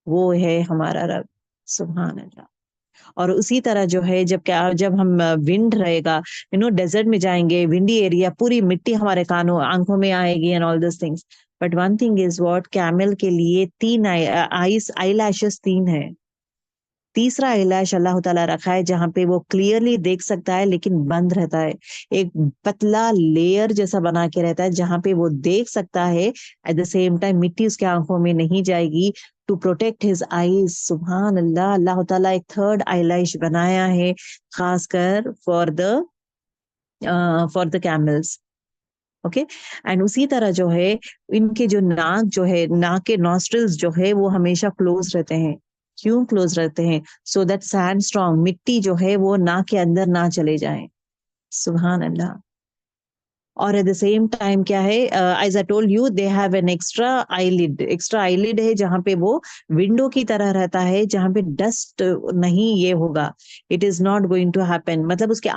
वो है हमारा रब। सुभान अल्लाह। और उसी तरह जो है जब हम विंड रहेगा, डेजर्ट में जाएंगे, विंडी एरिया, पूरी मिट्टी हमारे कानों आंखों में आएगी and all this things. But one thing is what, camel के लिए तीन आई लैशेस तीन है। तीसरा आईलैश अल्लाह ताला रखा है जहां पे वो क्लियरली देख सकता है लेकिन बंद रहता है, एक पतला लेयर जैसा बना के रहता है जहां पे वो देख सकता है, एट द सेम टाइम मिट्टी उसके आंखों में नहीं जाएगी, टू प्रोटेक्ट हिज आईज। सुभान अल्लाह। अल्लाह ताला एक थर्ड आईलैश बनाया है खासकर for the camels. Okay. And उसी तरह जो है इनके जो नाक जो है, नाक के नॉस्ट्रिल्स जो है वो हमेशा क्लोज रहते हैं। क्यों क्लोज रहते हैं? सो दैट सैंड स्ट्रॉन्ग मिट्टी जो है वो नाक के अंदर ना चले जाए। सुभान अल्लाह। और एट द सेम टाइम क्या है, as I told you, they have an extra eyelid, extra eyelid है जहां पे वो विंडो की तरह रहता है, जहां पे डस्ट नहीं ये होगा, it is not going to happen, मतलब उसके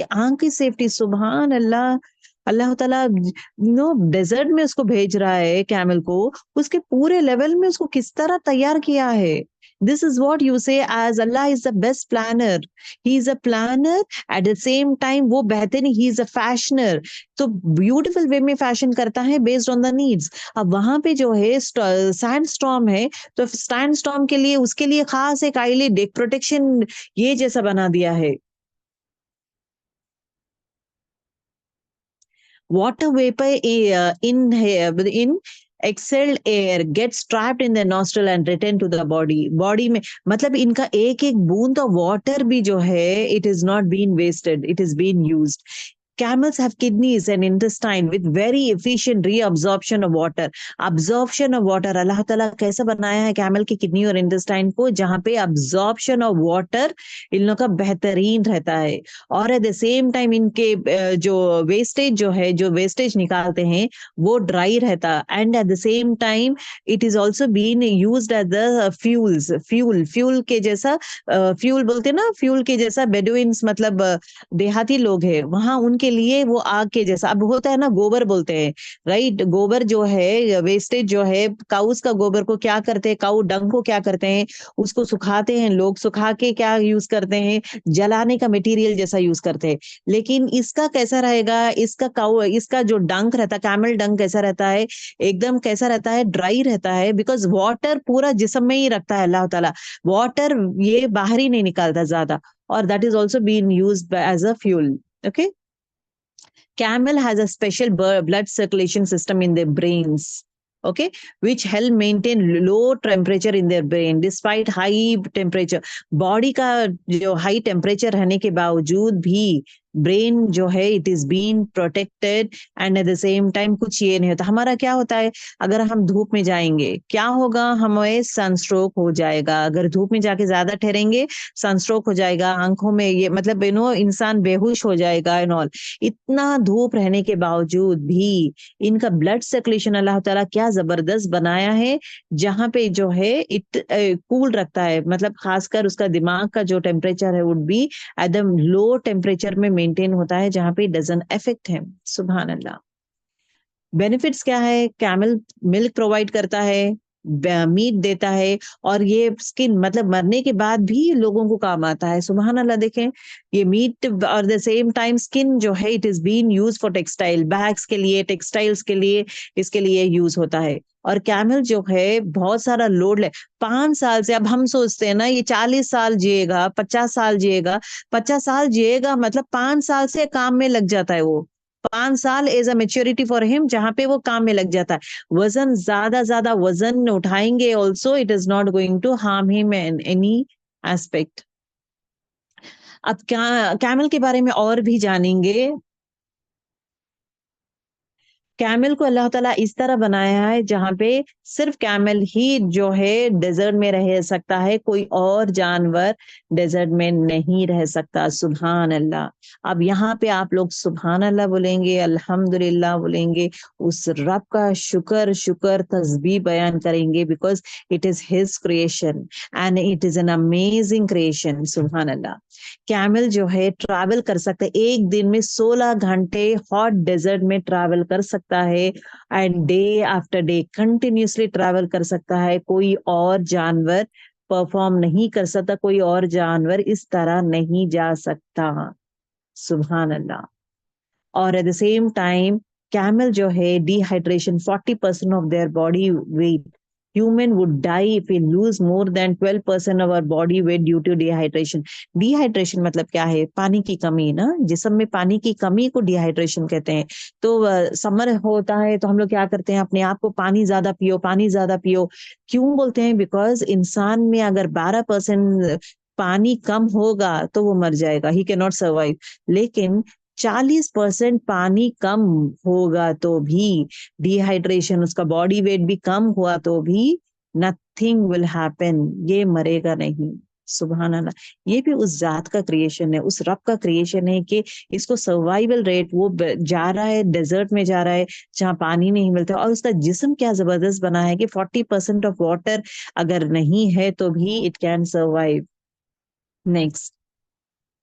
आंख की सेफ्टी। सुभान अल्लाह। अल्लाह ताला डेजर्ट में उसको भेज रहा है कैमल को, उसके पूरे लेवल में उसको किस तरह तैयार किया है। This is what you say as Allah is the best planner. He is a planner, at the same time वो बेहतरीन, ही इज अ फैशनर। तो ब्यूटीफुल वे में फैशन करता है बेस्ड ऑन द नीड्स। अब वहां पे जो है सैंड स्टॉर्म है, तो सैंड स्टॉर्म के लिए उसके लिए खास एक आईलिड, एक प्रोटेक्शन ये जैसा बना दिया है। Water vapor in exhaled air gets trapped in the nostril and return to the body. Body में मतलब इनका एक एक बूंद ऑफ वाटर भी जो है, it is not being wasted, it is being used. Camels have kidneys and intestine with very efficient reabsorption of water. Absorption of water, अल्लाह ताला कैसा बनाया है कैमल की किडनी और इंटेस्टाइन को, जहां पे absorption of water इन लोगों का बेहतरीन रहता है। और एट द सेम टाइम इनके जो वेस्टेज जो है, जो वेस्टेज निकालते हैं वो ड्राई रहता, and at the same time it is also been used as the fuel के जैसा, फ्यूल बोलते ना, फ्यूल के जैसा बेडुइन्स मतलब देहाती लोग हैं वहां, उनके लिए वो आग के जैसा। अब होता है ना, गोबर बोलते हैं, राइट, गोबर जो है वेस्टेज जो है, काउस का गोबर को क्या करते हैं, काउ डंग को क्या करते हैं, उसको सुखाते हैं लोग, सुखा के क्या यूज करते हैं, जलाने का मटेरियल जैसा यूज करते हैं। लेकिन इसका कैसा रहेगा, इसका जो डंक रहता है, कैमल डंक कैसा रहता है, एकदम कैसा रहता है, ड्राई रहता है, बिकॉज वाटर पूरा जिस्म में ही रखता है अल्लाह ताला, वाटर ये बाहर ही नहीं निकालता ज्यादा, और that is also been used as a fuel. Okay. Camel has a special blood circulation system in their brains. okay, which help maintain low temperature in their brain despite high temperature. Body का जो high temperature रहने के बावजूद भी brain जो है it is been protected, and at the same time कुछ ये नहीं होता। हमारा क्या होता है, अगर हम धूप में जाएंगे क्या होगा, हमें सनस्ट्रोक हो जाएगा। अगर धूप में जाके ज्यादा ठहरेंगे सनस्ट्रोक हो जाएगा, आंखों में ये मतलब इंसान बेहोश हो जाएगा एंड ऑल। इतना धूप रहने के बावजूद भी इनका ब्लड सर्कुलेशन अल्लाह ताला क्या जबरदस्त बनाया है, जहां पे जो है इट कूल रखता है, मतलब खासकर उसका दिमाग का जो टेम्परेचर है वुड बी एकदम लो टेम्परेचर में मेंटेन होता है, जहां पे डजंट अफेक्ट है। सुभान अल्लाह। बेनिफिट्स क्या है, कैमल मिल्क प्रोवाइड करता है, मीट देता है, और ये स्किन मतलब मरने के बाद भी लोगों को काम आता है। सुभान अल्लाह। देखें ये मीट और द सेम टाइम स्किन जो है it is been use for textile, bags के लिए, टेक्सटाइल्स के लिए, इसके लिए यूज होता है। और कैमल जो है बहुत सारा लोड ले, 5 साल से, अब हम सोचते हैं ना ये 40 साल जिएगा, 50 साल जिएगा, 50 साल जिएगा मतलब 5 साल से काम में लग जाता है वो। 5 साल is a maturity for him, जहां पे वो काम में लग जाता है। वजन ज्यादा ज्यादा वजन उठाएंगे also it is not going to harm him in any aspect. अब क्या कैमल के बारे में और भी जानेंगे। कैमल को अल्लाह ताला इस तरह बनाया है जहां पे सिर्फ कैमल ही जो है डेजर्ट में रह सकता है, कोई और जानवर डेजर्ट में नहीं रह सकता। सुभान अल्लाह। अब यहाँ पे आप लोग सुभान अल्लाह बोलेंगे, अल्हम्दुलिल्लाह बोलेंगे, उस रब का शुक्र शुक्र तस्बीह बयान करेंगे, because it is his creation and it is an amazing creation. सुभान अल्लाह। कैमल जो है ट्रैवल कर सकता है, एक दिन में 16 घंटे हॉट डेजर्ट में ट्रैवल कर सकता है, and day after day continuously travel कर सकता है। कोई और जानवर परफॉर्म नहीं कर सकता, कोई और जानवर इस तरह नहीं जा सकता। सुभान अल्लाह। और at the same time camel जो है dehydration 40% of their body weight, human would die if we lose more than 12% of our body weight due to dehydration. Dehydration मतलब क्या है, पानी की कमी ना, जिस्म में पानी की कमी को डिहाइड्रेशन कहते हैं। तो समर होता है तो हम लोग क्या करते हैं, अपने आप को पानी ज्यादा पियो, पानी ज्यादा पियो। क्यों बोलते हैं, बिकॉज इंसान में अगर 12% पानी कम होगा तो वो मर जाएगा, ही कैन नॉट सर्वाइव। लेकिन 40% पानी कम होगा तो भी, डिहाइड्रेशन, उसका बॉडी वेट भी कम हुआ तो भी नथिंग विल हैपन, ये मरेगा नहीं। सुभान अल्लाह। ये भी उस जात का क्रिएशन है, उस रब का क्रिएशन है कि इसको सर्वाइवल रेट, वो जा रहा है डेजर्ट में, जा रहा है जहाँ पानी नहीं मिलता, और उसका जिस्म क्या जबरदस्त बना है कि 40% ऑफ वाटर अगर नहीं है तो भी it can survive. Next,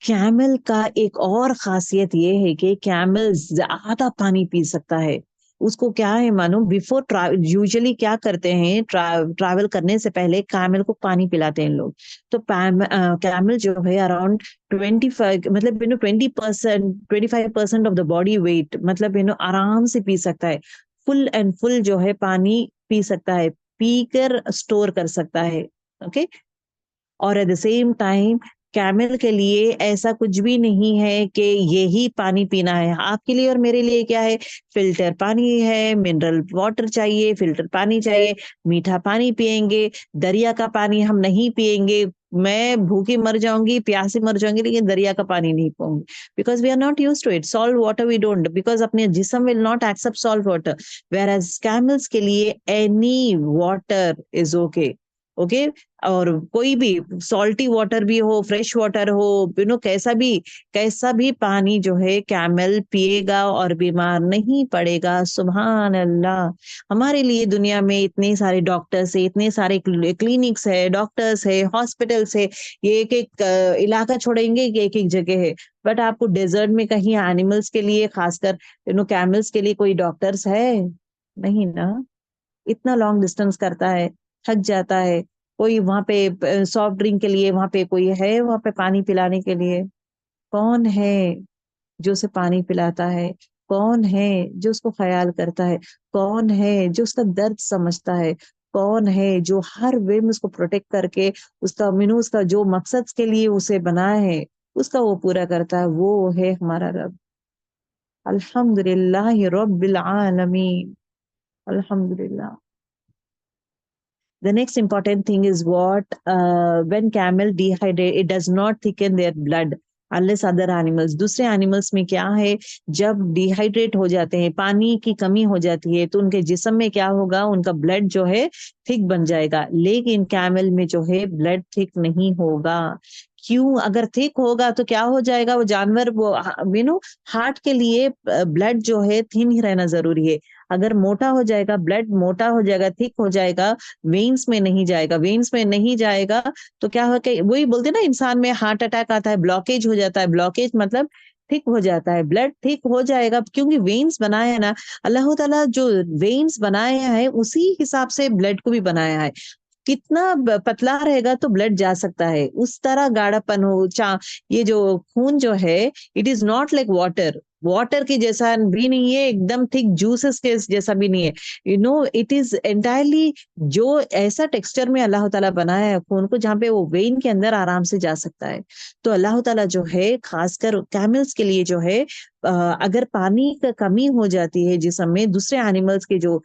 camel का एक और खासियत ये है कि कैमल ज्यादा पानी पी सकता है। उसको क्या है मानो, बिफोर यूजुअली क्या करते हैं, ट्रैवल करने से पहले कैमल को पानी पिलाते हैं लोग। तो कैमल जो है अराउंड 25 मतलब 25% ऑफ द बॉडी वेट, मतलब आराम से पी सकता है, फुल एंड फुल जो है पानी पी सकता है, पीकर स्टोर कर सकता है। ओके। और at the same time camel के लिए ऐसा कुछ भी नहीं है कि यही पानी पीना है। आपके लिए और मेरे लिए क्या है, फिल्टर पानी है, मिनरल वाटर चाहिए, फिल्टर पानी चाहिए, मीठा पानी पिएंगे, दरिया का पानी हम नहीं पिएंगे। मैं भूखी मर जाऊंगी, प्यासी मर जाऊंगी, लेकिन दरिया का पानी नहीं पीऊंगी, because we are not use to it. Salt water we don't, because अपने जिसम will not accept salt water, whereas camels के लिए any water is okay. Okay. और कोई भी सॉल्टी वाटर भी हो, फ्रेश वाटर हो, कैसा भी पानी जो है कैमल पिएगा और बीमार नहीं पड़ेगा। सुभान अल्लाह। हमारे लिए दुनिया में इतने सारे डॉक्टर्स है, इतने सारे क्लिनिक्स है, डॉक्टर्स है, हॉस्पिटल्स है, ये एक एक इलाका छोड़ेंगे कि एक एक जगह है। बट आपको डेजर्ट में कहीं एनिमल्स के लिए, खासकर कैमल्स के लिए कोई डॉक्टर्स है नहीं ना। इतना लॉन्ग डिस्टेंस करता है, थक जाता है। कोई वहां पे सॉफ्ट ड्रिंक के लिए वहां पे कोई है, वहां पे पानी पिलाने के लिए कौन है जो उसे पानी पिलाता है, कौन है जो उसको ख्याल करता है, कौन है जो उसका दर्द समझता है, कौन है जो हर वे में उसको प्रोटेक्ट करके उसका जो मकसद के लिए उसे बनाया है उसका वो पूरा करता है, वो है हमारा रब। अल्हम्दुलिल्लाह रब्बिल आलमीन। अल्हम्दुलिल्लाह। The next important thing is what when camel dehydrate, it does not thicken their blood unless other animals. दूसरे animals में क्या है, जब डिहाइड्रेट हो जाते हैं, पानी की कमी हो जाती है, तो उनके जिस्म में क्या होगा, उनका ब्लड जो है थिक बन जाएगा, लेकिन कैमल में जो है ब्लड थिक नहीं होगा। क्यों? अगर थिक होगा तो क्या हो जाएगा, वो जानवर वो हार्ट के लिए ब्लड जो है थिन ही रहना जरूरी है। अगर मोटा हो जाएगा, ब्लड मोटा हो जाएगा, थिक हो जाएगा, वेन्स में नहीं जाएगा, वेन्स में नहीं जाएगा तो क्या हो, वही बोलते ना, इंसान में हार्ट अटैक आता है, ब्लॉकेज हो जाता है। ब्लॉकेज मतलब थिक हो जाता है, ब्लड थिक हो जाएगा, क्योंकि वेन्स बनाया है ना, अल्लाह ताला जो वेन्स बनाया है उसी हिसाब से ब्लड को भी बनाया है। कितना पतला रहेगा तो ब्लड जा सकता है, उस तरह गाढ़ापन हो ये जो खून जो है, it is not like water, water के जैसा भी नहीं है, एकदम थिक जूसेस के जैसा भी नहीं है। इट इज एंटायरली जो ऐसा टेक्सचर में अल्लाह ताला बनाया है खून को, जहाँ पे वो वेन के अंदर आराम से जा सकता है। तो अल्लाह ताला जो है खासकर कैमल्स के लिए जो है, अगर पानी का कमी हो जाती है जिसम में, दूसरे एनिमल्स के जो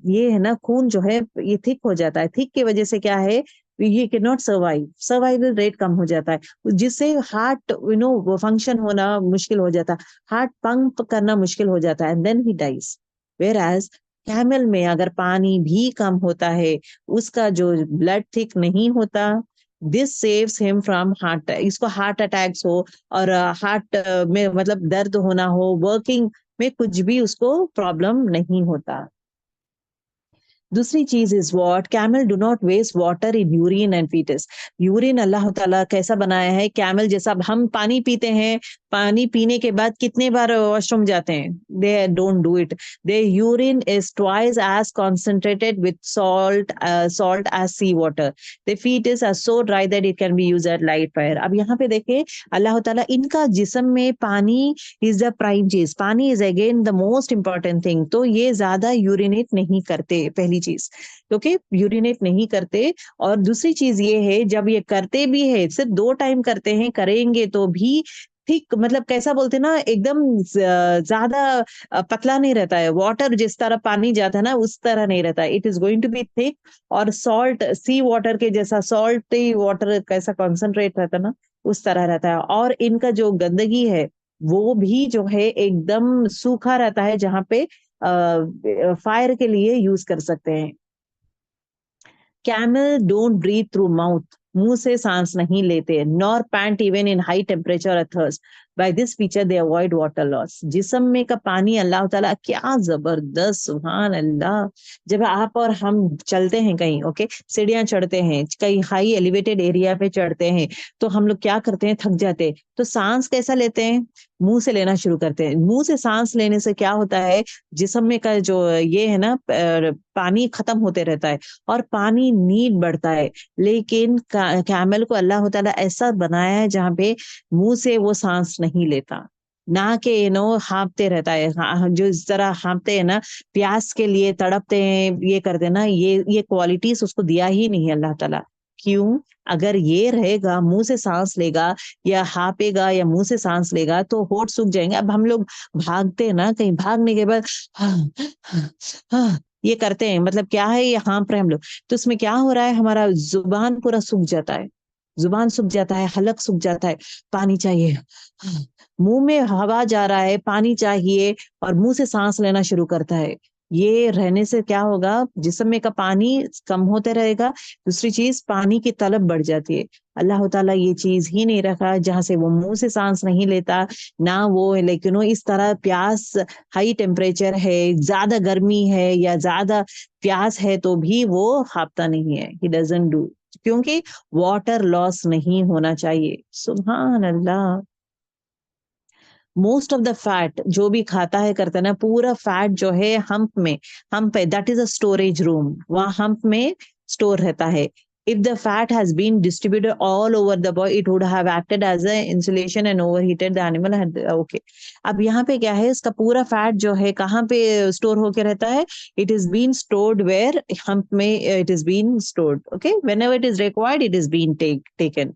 ये है ना खून जो है ये थिक हो जाता है, थिक की वजह से क्या है, ये can not survive, survival rate कम हो जाता है, जिससे हार्ट वो फंक्शन होना मुश्किल हो जाता है, हार्ट पंप करना मुश्किल हो जाता है, and then he dies. Where as camel में अगर पानी भी कम होता है, उसका जो ब्लड थिक नहीं होता, this saves him from heart, इसको हार्ट अटैक्स हो और हार्ट में मतलब दर्द होना हो, वर्किंग में कुछ भी उसको प्रॉब्लम नहीं होता। दूसरी चीज is what, camel do not waste water in urine and faeces. Urine Allah ताला कैसा बनाया है, कैमल जैसा। अब हम पानी पीते हैं, पानी पीने के बाद कितने बार वॉशरूम जाते हैं, they don't do it. They urine is twice as concentrated with salt as sea water. They faeces are so dry that it can be use at light fire. अब यहाँ पे देखे अल्लाह ताला, इनका जिस्म में पानी इज द प्राइम चीज, पानी is again the most important thing. तो ये ज्यादा यूरिनेट नहीं करते, पहली चीज, ओके, यूरिनेट नहीं करते। और दूसरी चीज ये है, जब ये करते भी है, सिर्फ 2 टाइम करते हैं, करेंगे तो भी ठीक, मतलब कैसा बोलते हैं ना, एकदम ज्यादा पतला नहीं रहता है, वाटर जिस तरह पानी जाता है ना उस तरह नहीं रहता है, it is going to be thick. और सॉल्ट, सी वाटर के जैसा, सॉल्ट वाटर कैसा कॉन्सेंट्रेट रहता है ना, उस तरह रहता है। और इनका जो गंदगी है वो भी जो है एकदम सूखा रहता है, जहाँ पे फायर के लिए यूज कर सकते हैं। Camel don't breathe through mouth, मुंह से सांस नहीं लेते, nor pant even in high temperature और thirst. By this feature they avoid water loss. जिस्म में का पानी अल्लाह ताला, क्या जबरदस्त, सुभान अल्लाह। जब आप और हम चलते हैं कहीं, ओके, सीढ़ियां चढ़ते हैं, कहीं हाई एलिवेटेड एरिया पे चढ़ते हैं, तो हम लोग क्या करते हैं, थक जाते हैं, तो सांस कैसा लेते हैं, मुंह से लेना शुरू करते हैं। मुंह से सांस लेने से क्या होता है, जिस्म में का जो ये है ना, पानी खत्म होते रहता है और पानी नीड बढ़ता है। लेकिन कैमल को अल्लाह ताला ऐसा बनाया है जहाँ पे मुंह से वो सांस नहीं लेता, ना के हाँपते रहता है। जो इस तरह हाँपते हैं ना, प्यास के लिए तड़पते हैं, ये करते हैं ना, ये क्वालिटीज उसको दिया ही नहीं है अल्लाह ताला। क्यों? अगर ये रहेगा, मुंह से सांस लेगा या हाँपेगा या मुंह से सांस लेगा, तो होठ सूख जाएंगे। अब हम लोग भागते हैं ना, कहीं भागने के बाद ये करते हैं, मतलब क्या है, ये हाँप रहे हम लोग, तो उसमें क्या हो रहा है, हमारा जुबान पूरा सूख जाता है, जुबान सूख जाता है, हलक सूख जाता है, पानी चाहिए, मुंह में हवा जा रहा है, पानी चाहिए, और मुंह से सांस लेना शुरू करता है। ये रहने से क्या होगा, जिस्म में का पानी कम होते रहेगा। दूसरी चीज, पानी की तलब बढ़ जाती है। अल्लाह ताला ये चीज ही नहीं रखा, जहां से वो मुंह से सांस नहीं लेता, ना वो लेकिन इस तरह प्यास, हाई टेम्परेचर है, ज्यादा गर्मी है या ज्यादा प्यास है, तो भी वो हापता नहीं है, ही डजंट डू, क्योंकि वाटर लॉस नहीं होना चाहिए। सुभान अल्लाह। मोस्ट ऑफ द फैट जो भी खाता है करता है ना, पूरा फैट जो है हम्प है, that is a storage room, वहां हम्प में स्टोर रहता है। If the fat has been distributed all over the body, it would have acted as a insulation and overheated the animal had, okay। अब यहाँ पे क्या है, इसका पूरा फैट जो है कहाँ पे स्टोर होके रहता है, it is been stored where hump में, it is been stored, okay, whenever it is required it is being taken।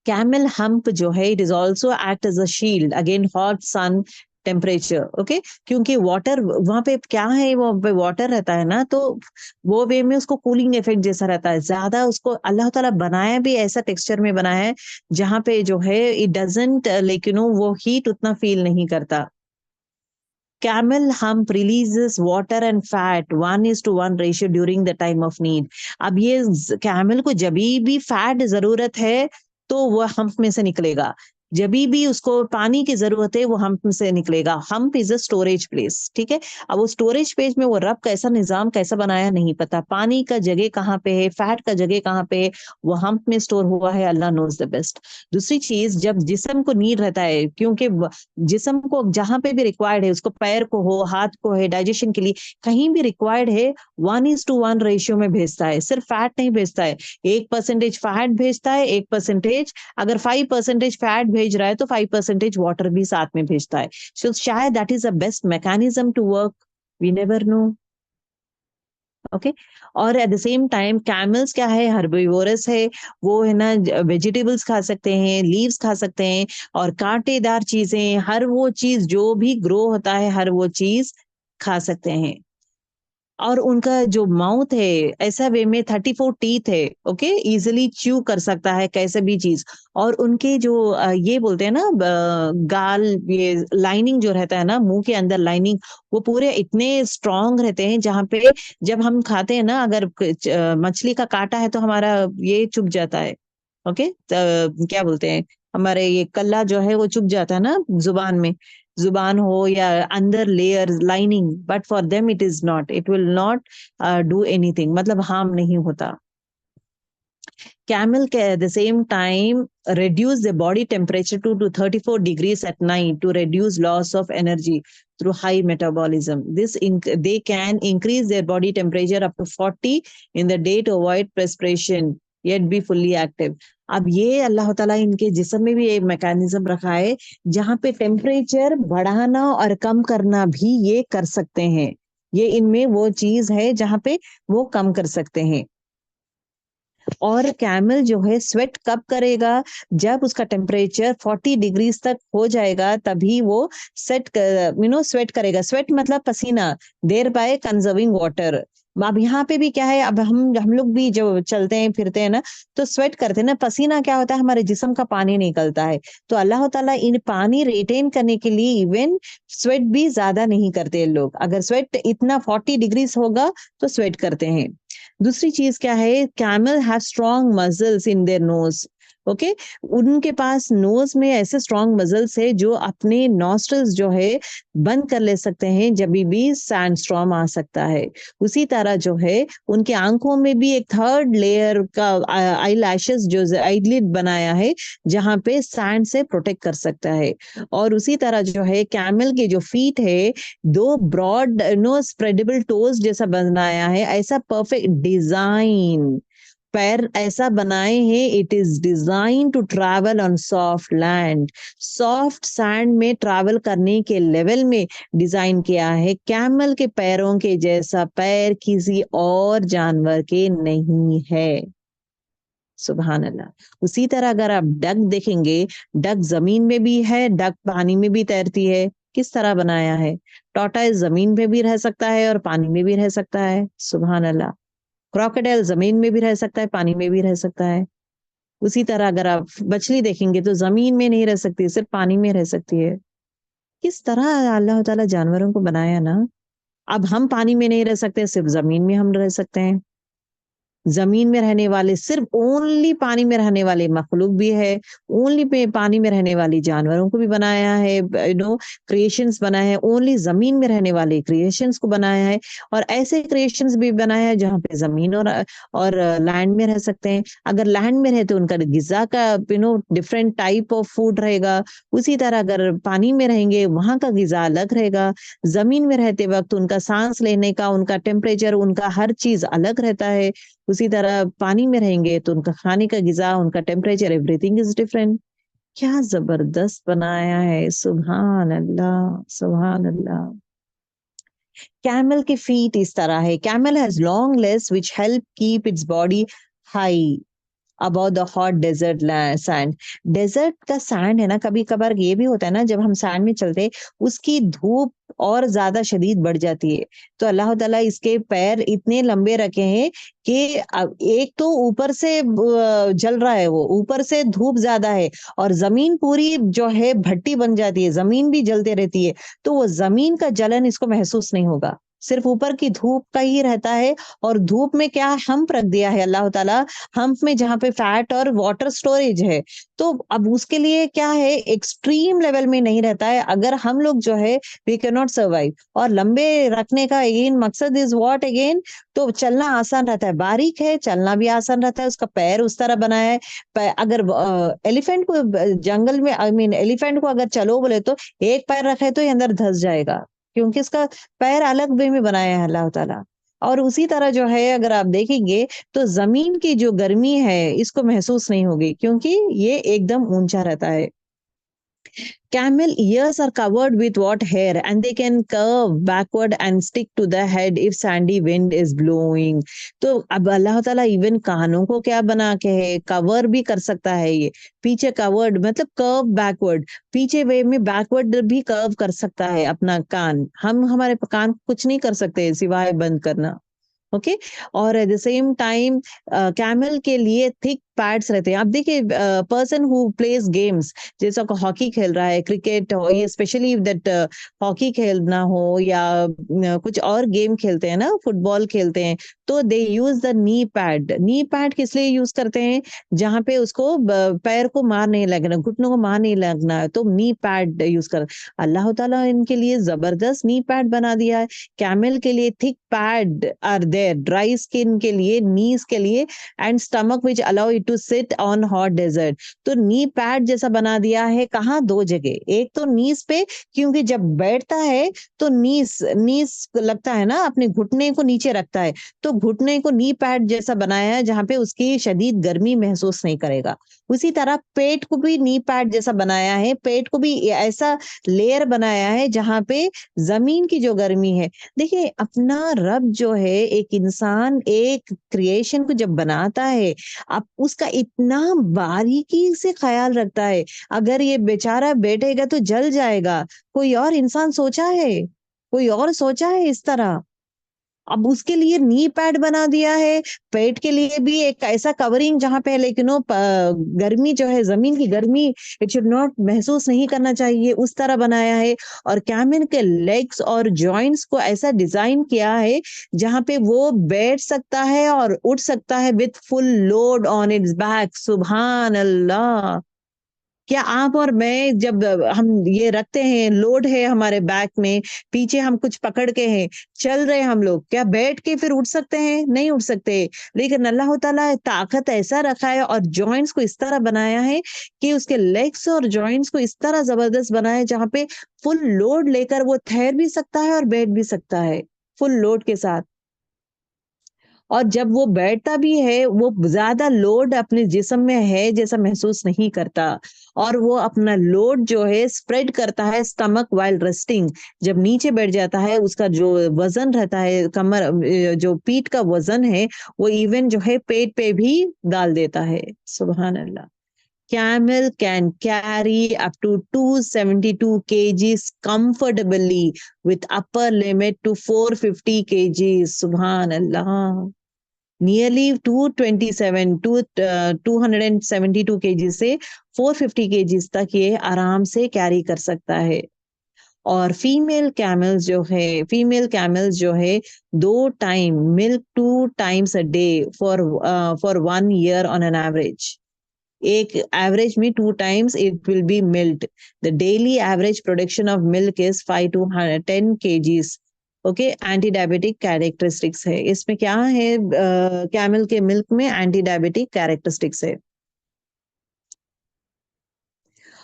Camel hump जो है, it is also act as a shield against hot sun temperature, okay, क्योंकि water वहां पे क्या है, वो पे वाटर रहता है ना, तो वो वे में उसको कूलिंग इफेक्ट जैसा रहता है, ज्यादा उसको अल्लाह ताला बनाया भी ऐसा टेक्सचर में बनाया है जहां पे जो है इट डजंट लाइक वो हीट उतना फील नहीं करता। Camel hump releases water and fat 1:1 ratio during the time of need. अब ये कैमल को जभी भी फैट जरूरत है तो वो हम्प में से निकलेगा, जभी भी उसको पानी की जरूरत है वो हम्प में से निकलेगा। Hump is a storage place, ठीक है। अब वो स्टोरेज प्लेस में वो रब कैसा निजाम कैसा बनाया नहीं पता, पानी का जगह कहाँ पे है, फैट का जगह कहाँ पे है, वो हम्प में स्टोर हुआ है, अल्लाह नोज द बेस्ट। दूसरी चीज, जब जिस्म को नीड रहता है, क्योंकि जिस्म को जहां पे भी रिक्वायर्ड है, उसको पैर को हो हाथ को है डाइजेशन के लिए कहीं भी रिक्वायर्ड है, 1:1 रेशियो में भेजता है। सिर्फ फैट नहीं भेजता है, 1% फैट भेजता है, 1%, अगर 5% फैट भेज रहा है तो 5% वाटर भी साथ में भेजता है। सो शायद that is the best mechanism to work, we never know, okay. और at the same time camels क्या है, हर्बिवोरस है, वो है ना वेजिटेबल्स खा सकते हैं, लीव्स खा सकते हैं, और कांटेदार चीजें, हर वो चीज जो भी ग्रो होता है हर वो चीज खा सकते हैं। और उनका जो माउथ है ऐसा वे में 34 टीथ है, ओके, इजिली च्यू कर सकता है कैसे भी चीज। और उनके जो ये बोलते हैं ना गाल, ये लाइनिंग जो रहता है ना मुंह के अंदर लाइनिंग, वो पूरे इतने स्ट्रांग रहते हैं जहाँ पे जब हम खाते हैं ना, अगर मछली का काटा है तो हमारा ये चुभ जाता है, ओके, क्या बोलते हैं, हमारे ये कल्ला जो है वो चुभ जाता है ना जुबान में, जुबान हो या अंदर layer lining, but for them it is not, it will not do anything, मतलब हार्म नहीं होता। Camel can at the same time reduce the body temperature to 34 degrees at night to reduce loss of energy through high metabolism. They can increase their body temperature up to 40 in the day to avoid perspiration, yet be fully active. अब ये अल्लाह ताला इनके जिस्म में भी एक mechanism रखा है जहां पे टेम्परेचर बढ़ाना और कम करना भी ये कर सकते हैं। ये इनमें वो चीज है जहां पे वो कम कर सकते हैं। और कैमल जो है स्वेट कब करेगा, जब उसका टेम्परेचर 40 डिग्रीज तक हो जाएगा तभी वो स्वेट करेगा। स्वेट मतलब पसीना, देर बाय कंजर्विंग वाटर। अब यहाँ पे भी क्या है, अब हम लोग भी जो चलते हैं फिरते हैं ना तो स्वेट करते हैं ना, पसीना क्या होता है, हमारे जिस्म का पानी निकलता है। तो अल्लाह ताला इन पानी रिटेन करने के लिए इवन स्वेट भी ज्यादा नहीं करते लोग, अगर स्वेट इतना 40 डिग्रीज होगा तो स्वेट करते हैं। दूसरी चीज क्या है, camel have strong muscles in their nose, okay, उनके पास नोज में ऐसे स्ट्रॉन्ग मसल्स है जो अपने नॉस्ट्रल्स जो है बंद कर ले सकते हैं जब भी सैंडस्टॉर्म आ सकता है। उसी तरह जो है उनके आंखों में भी एक थर्ड लेयर का आई लैशेस जो आईलिड बनाया है जहां पे सैंड से प्रोटेक्ट कर सकता है। और उसी तरह जो है कैमल के जो फीट है, दो ब्रॉड नो स्प्रेडेबल टोज जैसा बनाया है, ऐसा परफेक्ट डिजाइन पैर ऐसा बनाए हैं, it is design to travel on soft land, soft sand में ट्रैवल करने के लेवल में डिजाइन किया है। कैमल के पैरों के जैसा पैर किसी और जानवर के नहीं है, सुभान अल्लाह। उसी तरह अगर आप डक देखेंगे, डक जमीन में भी है, डक पानी में भी तैरती है, किस तरह बनाया है। टॉर्टोइज जमीन पे भी रह सकता है और पानी में भी रह सकता है, सुभान अल्लाह। क्रोकोडाइल जमीन में भी रह सकता है, पानी में भी रह सकता है। उसी तरह अगर आप मछली देखेंगे तो जमीन में नहीं रह सकती, सिर्फ पानी में रह सकती है। किस तरह अल्लाह ताला जानवरों को बनाया ना। अब हम पानी में नहीं रह सकते, सिर्फ जमीन में हम रह सकते हैं। जमीन में रहने वाले सिर्फ ओनली पानी में रहने वाले मखलूक भी है, ओनली पे पानी में रहने वाली जानवरों को भी बनाया है, क्रिएशंस बनाया है, ओनली जमीन में रहने वाले क्रिएशंस को बनाया है, और ऐसे क्रिएशंस भी बनाया है जहाँ पे जमीन और लैंड में रह सकते हैं। अगर लैंड में रहे तो उनका गिजा का डिफरेंट टाइप ऑफ फूड रहेगा। उसी तरह अगर पानी में रहेंगे वहां का गिजा अलग रहेगा। जमीन में रहते वक्त उनका सांस लेने का, उनका टेम्परेचर, उनका हर चीज अलग रहता है। उसी तरह पानी में रहेंगे तो उनका खाने का गिजा, उनका टेम्परेचर, एवरीथिंग इज डिफरेंट। क्या जबरदस्त बनाया है, सुभान अल्लाह, सुभान अल्लाह। कैमल के फीट इस तरह है, camel has long legs which help keep its body high, about the hot desert sand. Desert का सैंड है ना, कभी कभार ये भी होता है ना, जब हम सैंड में चलते हैं उसकी धूप और ज्यादा शदीद बढ़ जाती है। तो अल्लाह ताला इसके पैर इतने लंबे रखे हैं कि एक तो ऊपर से जल रहा है, वो ऊपर से धूप ज्यादा है, और जमीन पूरी जो है भट्टी बन जाती है, जमीन भी जलते रहती है। तो वो जमीन का जलन इसको महसूस नहीं होगा, सिर्फ ऊपर की धूप का ही रहता है। और धूप में क्या हम्प रख दिया है अल्लाह ताला, हम्प में जहाँ पे फैट और वाटर स्टोरेज है। तो अब उसके लिए क्या है, एक्सट्रीम लेवल में नहीं रहता है। अगर हम लोग जो है वी कैन नॉट सर्वाइव। और लंबे रखने का अगेन मकसद इज व्हाट अगेन, तो चलना आसान रहता है, बारीक है, चलना भी आसान रहता है, उसका पैर उस तरह बनाया है। अगर एलिफेंट को जंगल में, आई मीन एलिफेंट को अगर चलो बोले तो एक पैर रखे तो ये अंदर धंस जाएगा, क्योंकि इसका पैर अलग वे में बनाया है अल्लाह ताला। और उसी तरह जो है अगर आप देखेंगे तो जमीन की जो गर्मी है इसको महसूस नहीं होगी, क्योंकि ये एकदम ऊंचा रहता है। Camel ears are covered with what hair, and they can curve backward and stick to the head if sandy wind is blowing. तो अब अल्लाह ताला इवन कानों को क्या बना के है, कवर भी कर सकता है ये। पीछे कवर्ड मतलब कर्व बैकवर्ड, पीछे वे में बैकवर्ड भी कर्व कर सकता है अपना कान। हम हमारे कान कुछ नहीं कर सकते सिवाय बंद करना। ओके। और at the same time camel के लिए थिक पैड्स रहते हैं। आप देखिए पर्सन हु प्लेज गेम्स, जैसा को हॉकी खेल रहा है, क्रिकेट हो, ये स्पेशली दैट हॉकी खेलना हो या कुछ और गेम खेलते हैं ना, फुटबॉल खेलते हैं, तो they use the knee pad. Knee pad किस लिए यूज करते हैं, जहां पे उसको पैर को मार नहीं लगना, घुटनों को मार नहीं लगना है, तो नी पैड यूज कर। अल्लाह ताला इनके लिए जबरदस्त नी पैड बना दिया है। कैमल के लिए thick pad are there, dry skin के लिए, नीज के लिए, and stomach which allow it to sit on hot desert. तो नी पैड जैसा बना दिया है, कहाँ, दो जगह, एक तो नीज पे, क्योंकि जब बैठता है तो नीज नीज लगता है ना, अपने घुटने को नीचे रखता है, तो घुटने को नी पैड जैसा बनाया है जहां पे उसकी शदीद गर्मी महसूस नहीं करेगा। उसी तरह पेट को भी नी पैड जैसा बनाया है, पेट को भी ऐसा लेयर बनाया है जहां पे जमीन की जो गर्मी है। देखिए अपना रब जो है, एक इंसान एक क्रिएशन को जब बनाता है, अब उसका इतना बारीकी से ख्याल रखता है। अगर ये बेचारा बैठेगा तो जल जाएगा, कोई और इंसान सोचा है, कोई और सोचा है इस तरह? अब उसके लिए नी पैड बना दिया है, पेट के लिए भी एक ऐसा कवरिंग जहां पे, लेकिन वो गर्मी जो है, जमीन की गर्मी इट शुड नॉट महसूस नहीं करना चाहिए, उस तरह बनाया है। और कैमन के लेग्स और जॉइंट्स को ऐसा डिजाइन किया है जहां पे वो बैठ सकता है और उठ सकता है with full load on it's back. सुभान अल्लाह। क्या आप और मैं जब हम ये रखते हैं, लोड है हमारे बैक में, पीछे हम कुछ पकड़ के हैं, चल रहे हम लोग, क्या बैठ के फिर उठ सकते हैं? नहीं उठ सकते। लेकिन अल्लाह ताला ताकत ऐसा रखा है और जॉइंट्स को इस तरह बनाया है कि उसके लेग्स और जॉइंट्स को इस तरह जबरदस्त बनाया है जहां पे फुल लोड लेकर वो ठहर भी सकता है और बैठ भी सकता है फुल लोड के साथ। और जब वो बैठता भी है, वो ज्यादा लोड अपने जिस्म में है जैसा महसूस नहीं करता, और वो अपना लोड जो है स्प्रेड करता है स्टमक वाइल रेस्टिंग। जब नीचे बैठ जाता है, उसका जो वजन रहता है कमर, जो पीठ का वजन है, वो इवन जो है पेट पे भी डाल देता है। सुभान अल्लाह। Camel can carry up to 272 kgs comfortably with upper limit to 450 kgs. Subhan Allah. Nearly 227 to 272 kg से 450 kg तक ये आराम से कैरी कर सकता है। और फीमेल कैमल्स जो है 2 time milk 2 times a day for 1 year on an average. एक एवरेज में 2 times it will be milked. The daily average production of milk is 5 to 10 kgs। Okay. Anti diabetic characteristics है इसमें, क्या है, camel के milk में anti diabetic characteristics है।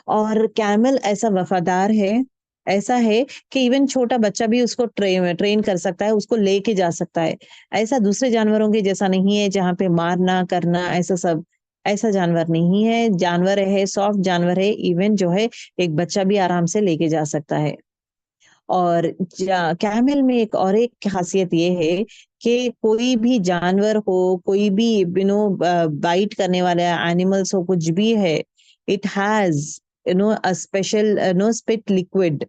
और कैमल ऐसा वफादार है, ऐसा है कि इवन छोटा बच्चा भी उसको ट्रेन कर सकता है, उसको लेके जा सकता है। ऐसा दूसरे जानवरों के जैसा नहीं है जहां पे मारना करना ऐसा सब, ऐसा जानवर नहीं है। जानवर है, सॉफ्ट जानवर है, इवन जो है एक बच्चा भी आराम से लेके जा सकता है। और कैमल में एक खासियत ये है कि कोई भी जानवर हो, कोई भी बाइट करने वाले एनिमल्स हो, कुछ भी है, it has a special spit liquid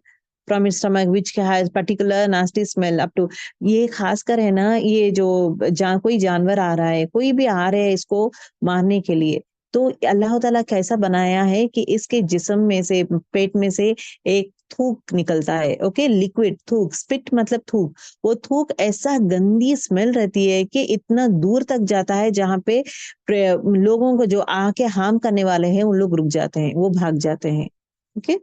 from its stomach which has particular nasty smell up to, ये खासकर है ना, ये जो कोई जानवर आ रहा है, कोई भी आ रहा है इसको मारने के लिए, तो अल्लाह ताला कैसा बनाया है कि इसके जिस्म में से, पेट में से एक थूक निकलता है, ओके, लिक्विड थूक, स्पिट मतलब थूक, वो थूक ऐसा गंदी स्मेल रहती है कि इतना दूर तक जाता है जहाँ पे लोगों को जो आके हार्म करने वाले हैं उन लोग रुक जाते हैं, वो भाग जाते हैं, okay.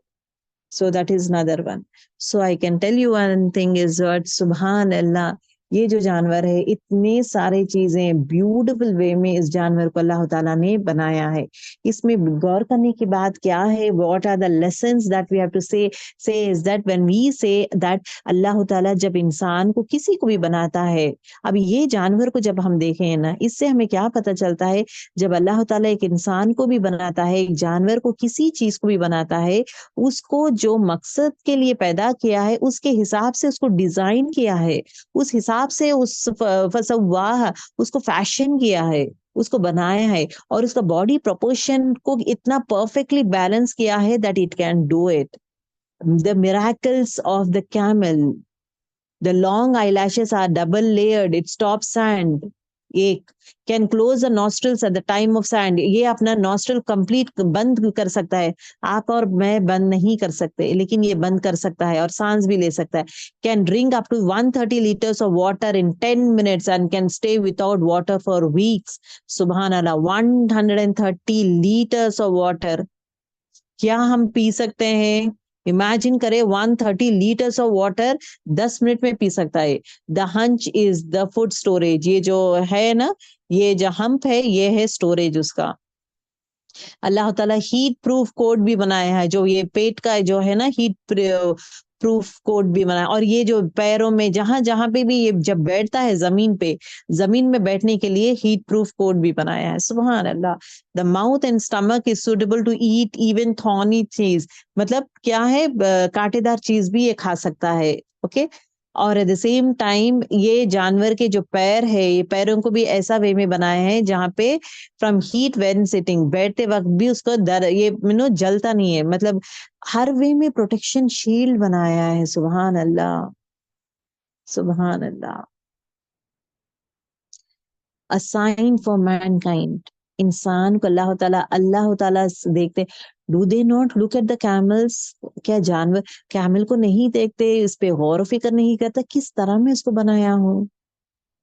So that is another one. So I can tell you one thing is what, Subhan Allah, ये जो जानवर है, इतने सारे चीजें ब्यूटीफुल वे में इस जानवर को अल्लाह ताला ने बनाया है। इसमें गौर करने की बात क्या है, what are the lessons that we have to say is that when we say that Allah ताला जब इंसान को किसी को भी बनाता है, अब ये जानवर को जब हम देखें ना, इससे हमें क्या पता चलता है, जब अल्लाह ताला एक इंसान को भी बनाता है, एक जानवर को, किसी चीज को भी बनाता है, उसको जो मकसद के लिए पैदा किया है उसके हिसाब से उसको डिजाइन किया है, उस हिसाब से उस फसवाह उसको फैशन किया है, उसको बनाया है, और उसका बॉडी प्रोपोर्शन को इतना परफेक्टली बैलेंस किया है that it can do it. The miracles of the camel, the long eyelashes are double layered, it stops sand, एक can close the nostrils at the time of sand, ये अपना nostril complete बंद कर सकता है, आप और मैं बंद नहीं कर सकते, लेकिन ये बंद कर सकता है और सांस भी ले सकता है। Can drink up to 130 liters of water in 10 minutes and can stay without water for weeks। सुभान अल्लाह, 130 liters of water क्या हम पी सकते हैं? इमेजिन करें, 130 liters ऑफ वाटर 10 मिनट में पी सकता है। The hunch is the food storage, ये जो है ना, ये जो हम्प है, ये है स्टोरेज उसका। अल्लाह ताला हीट प्रूफ कोट भी बनाया है, जो ये पेट का जो है ना, हीट प्रूफ कोट भी बनाया, और ये जो पैरों में जहां जहां पे भी ये जब बैठता है जमीन पे, जमीन में बैठने के लिए हीट प्रूफ कोट भी बनाया है। सुभान Allah. The mouth and stomach is suitable to eat even thorny चीज, मतलब क्या है, कांटेदार चीज भी ये खा सकता है, ओके। और एट द सेम टाइम ये जानवर के जो पैर है, ये पैरों को भी ऐसा वे में बनाए हैं जहाँ पे फ्रॉम हीट व्हेन सिटिंग, बैठते वक्त भी उसको ये जलता नहीं है, मतलब हर वे में प्रोटेक्शन शील्ड बनाया है। सुभान अल्लाह, सुभान अल्लाह। अ साइन फॉर मैनकाइंड, इंसान को अल्लाह ताला देखते, do they not look at the camels, क्या जानवर कैमल को नहीं देखते, इस पे गौर फिक्र नहीं करता किस तरह में उसको बनाया हूँ।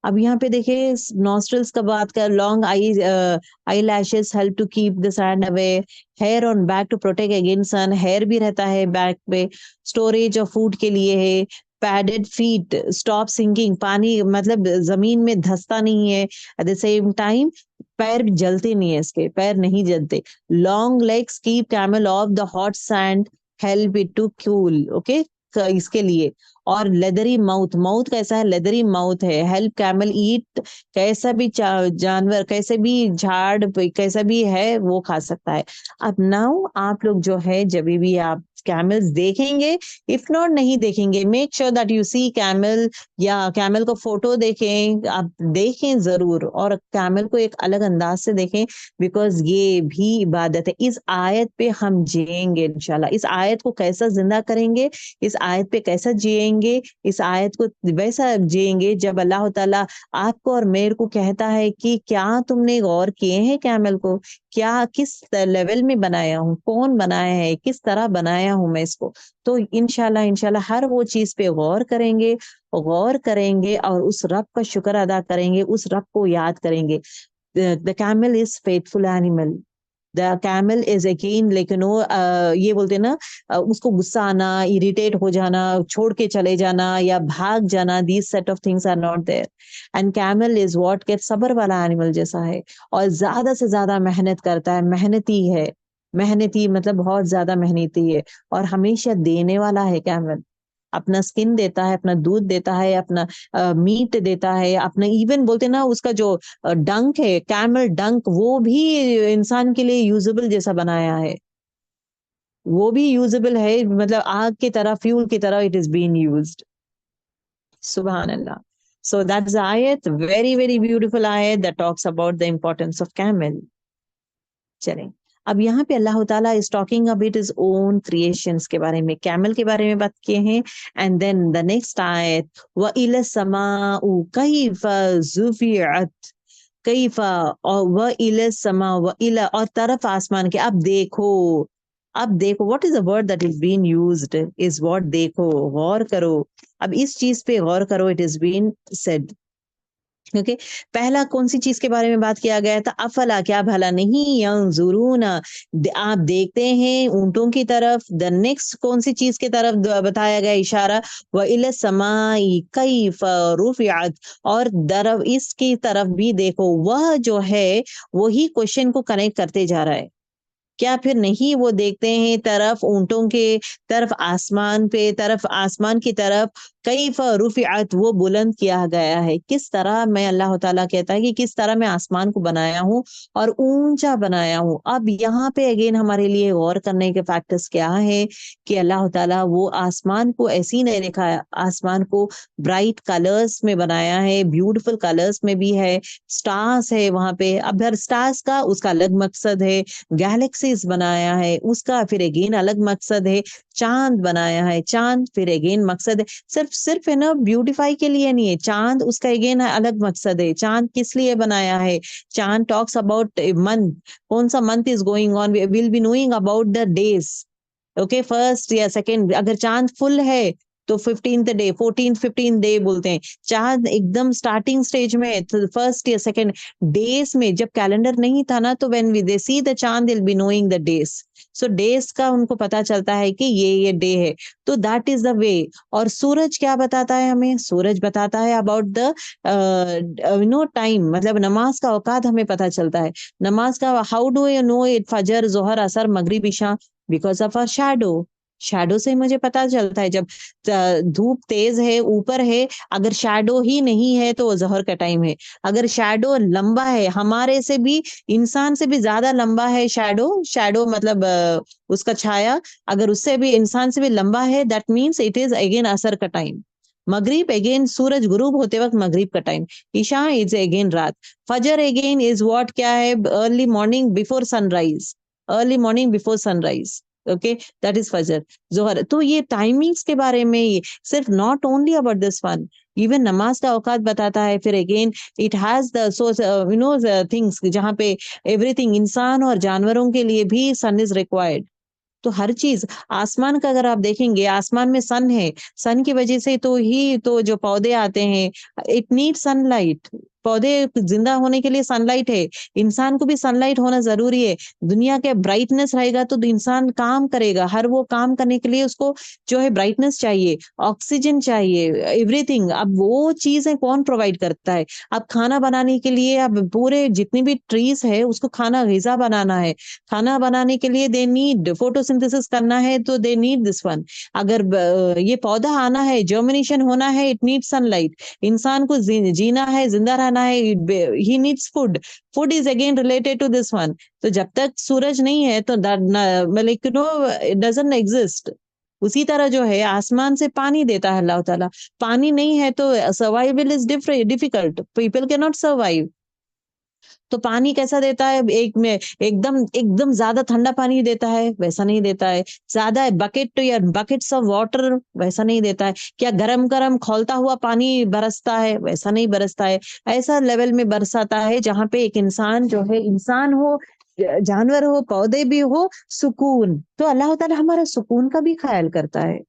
अब यहाँ पे देखिए, नॉस्ट्रल्स का बात कर, long eyelashes help to keep the sand away, hair on back to protect against sun, hair भी रहता है बैक पे, स्टोरेज ऑफ फूड के लिए है, पैडेड फीट स्टॉप सिंकिंग, पानी मतलब जमीन में धंसता नहीं है, एट द सेम टाइम पैर भी जलते नहीं है, इसके पैर नहीं जलते, long legs keep camel off the hot sand, help it to cool, okay, इसके लिए। और लेदरी माउथ, माउथ कैसा है, लेदरी माउथ है, हेल्प कैमल ईट, कैसा भी जानवर, कैसे भी झाड़, कैसा भी है वो खा सकता है। अब नाउ आप लोग जो है, जब भी आप कैमल्स देखेंगे, इफ नॉट नहीं देखेंगे, make sure that you see camel, या कैमल को फोटो देखें, आप देखें जरूर, और कैमल को एक अलग अंदाज से देखें, बिकॉज ये भी इबादत है। इस आयत पे हम जिएंगे इंशाल्लाह, इस आयत को कैसा जिंदा करेंगे, इस आयत पे कैसा जिएंगे, इस आयत को वैसा जिएंगे जब अल्लाह ताला आपको और मेरे को कहता है कि क्या तुमने गौर किए हैं कैमल को, क्या किस लेवल में बनाया हूँ, कौन बनाया है, किस तरह बनाया हूँ मैं इसको। तो इंशाल्लाह हर वो चीज पे गौर करेंगे और उस रब का शुक्र अदा करेंगे, उस रब को याद करेंगे। The camel is faithful animal, the camel is again, लेकिन वो ये बोलते ना, उसको गुस्सा आना, इरिटेट हो जाना, छोड़ के चले जाना या भाग जाना, these set of things are not there. And camel is what के सबर वाला एनिमल जैसा है, और ज्यादा से ज्यादा मेहनत करता है, मेहनती है, मेहनती मतलब बहुत ज्यादा मेहनती है, और हमेशा देने वाला है कैमल, अपना स्किन देता है, अपना दूध देता है, अपना मीट देता है, अपना इवन बोलते ना उसका जो डंक है, कैमल डंक, वो भी इंसान के लिए यूजेबल जैसा बनाया है। वो भी यूजेबल है, मतलब आग की तरह, फ्यूल की तरह इट इज बीन यूज्ड. सुभान अल्लाह. So that's the ayat, very very beautiful ayat that talks about the importance of camel. चलें, अब यहाँ पे अल्लाह ताला is talking about his own creations के बारे में, कैमल के बारे में बात किए हैं. एंड देन द नेक्स्ट आयत, व इला समाउ कैफ जुफिअत, कैफ, और व इला समा, व इला, और तरफ आसमान के. अब देखो what is the word that is been used is what, देखो, गौर करो. अब इस चीज पे गौर करो, it is been said. Okay, पहला कौन सी चीज के बारे में बात किया गया था? अफला, क्या भला नहीं, यंजुरून, आप देखते हैं ऊंटों की तरफ. द नेक्स्ट कौन सी चीज की तरफ बताया गया इशारा? व इल समाई कैफ रुफिअत, और दरफ इसकी तरफ भी देखो. वह जो है वही क्वेश्चन को कनेक्ट करते जा रहा है. क्या फिर नहीं वो देखते हैं तरफ ऊंटों के तरफ, आसमान पे, तरफ आसमान की तरफ, कैफ रुफिअत, वो बुलंद किया गया है. किस तरह, मैं अल्लाह ताला कहता है कि किस तरह मैं आसमान को बनाया हूँ और ऊंचा बनाया हूँ. अब यहाँ पे अगेन हमारे लिए गौर करने के फैक्टर्स क्या है कि अल्लाह ताला वो आसमान को ऐसी नहीं दिखाया, आसमान को ब्राइट कलर्स में बनाया है, ब्यूटीफुल कलर्स में भी है. स्टार्स है वहां पे, अब हर स्टार्स का उसका अलग मकसद है. गैलेक्सीज बनाया है, उसका फिर अगेन अलग मकसद है. चांद बनाया है, चांद फिर अगेन मकसद है. सिर्फ सिर्फ है ना ब्यूटीफाई के लिए नहीं है चांद, उसका अगेन अलग मकसद है. चांद किस लिए बनाया है? चांद टॉक्स अबाउट मंथ, कौन सा month is going on, will be knowing about the days. Okay, first या सेकंड, अगर चांद फुल है तो 15th day, 14th 15th day बोलते हैं. चांद एकदम स्टार्टिंग स्टेज में, तो फर्स्ट या सेकंड डेज में, जब कैलेंडर नहीं था ना, तो when we they see the चांद, they will be knowing the days. So days का उनको पता चलता है कि ये डे है. तो दैट इज द वे. और सूरज क्या बताता है हमें? सूरज बताता है अबाउट द टाइम, मतलब नमाज का औकात हमें पता चलता है. नमाज का, how do you know it, फजर, जोहर, असर, मगरिब, इशा? Because of a shadow. Shadow से मुझे पता चलता है. जब धूप तेज है, ऊपर है, अगर शैडो ही नहीं है तो वो जहर का टाइम है. अगर शैडो लंबा है, हमारे से भी, इंसान से भी ज्यादा लंबा है शैडो. शैडो मतलब उसका छाया अगर उससे भी, इंसान से भी लंबा है, that means it is again असर का टाइम. मगरिब अगेन सूरज गुरूब होते वक्त मगरिब का टाइम. ईशा इज अगेन रात. फजर अगेन इज व्हाट, क्या है? Early morning before sunrise. Early morning before sunrise. Okay, that is फजर. जोहर. तो ये टाइमिंग्स के बारे में, ये सिर्फ not only about this one, even नमाज का औकात बताता है. फिर again it has the so things जहाँ पे एवरीथिंग, इंसान और जानवरों के लिए भी सन इज रिक्वायर्ड. तो हर चीज, आसमान का अगर आप देखेंगे, आसमान में सन है, सन की वजह से तो ही तो जो पौधे आते हैं, इट नीड सनलाइट. पौधे जिंदा होने के लिए सनलाइट है. इंसान को भी सनलाइट होना जरूरी है. दुनिया के ब्राइटनेस रहेगा तो इंसान काम करेगा, हर वो काम करने के लिए उसको जो है ब्राइटनेस चाहिए, ऑक्सीजन चाहिए, एवरीथिंग. अब वो चीजें कौन प्रोवाइड करता है? अब खाना बनाने के लिए, अब पूरे जितनी भी ट्रीज है उसको खाना, ग़िज़ा बनाना है. खाना बनाने के लिए दे नीड फोटोसिंथेसिस करना है, तो दे नीड दिस वन. अगर ये पौधा आना है, जर्मिनेशन होना है, इट नीड सनलाइट. इंसान को जीना है, जिंदा रहना है, he needs food. Food is again related to this one. तो जब तक सूरज नहीं है तो मतलब इट डजंट एग्जिस्ट. उसी तरह जो है आसमान से पानी देता है अल्लाह ताला. पानी नहीं है तो survival is difficult, people can not survive. तो पानी कैसा देता है? एक में एकदम एकदम ज्यादा ठंडा पानी देता है, वैसा नहीं देता है. ज्यादा बकेट या बकेट्स ऑफ वाटर, वैसा नहीं देता है. क्या गरम गरम खौलता हुआ पानी बरसता है? वैसा नहीं बरसता है. ऐसा लेवल में बरसाता है जहाँ पे एक इंसान जो है, इंसान हो, जानवर हो, पौधे भी हो, सुकून. तो अल्लाह ताला हमारा सुकून का भी ख्याल करता है,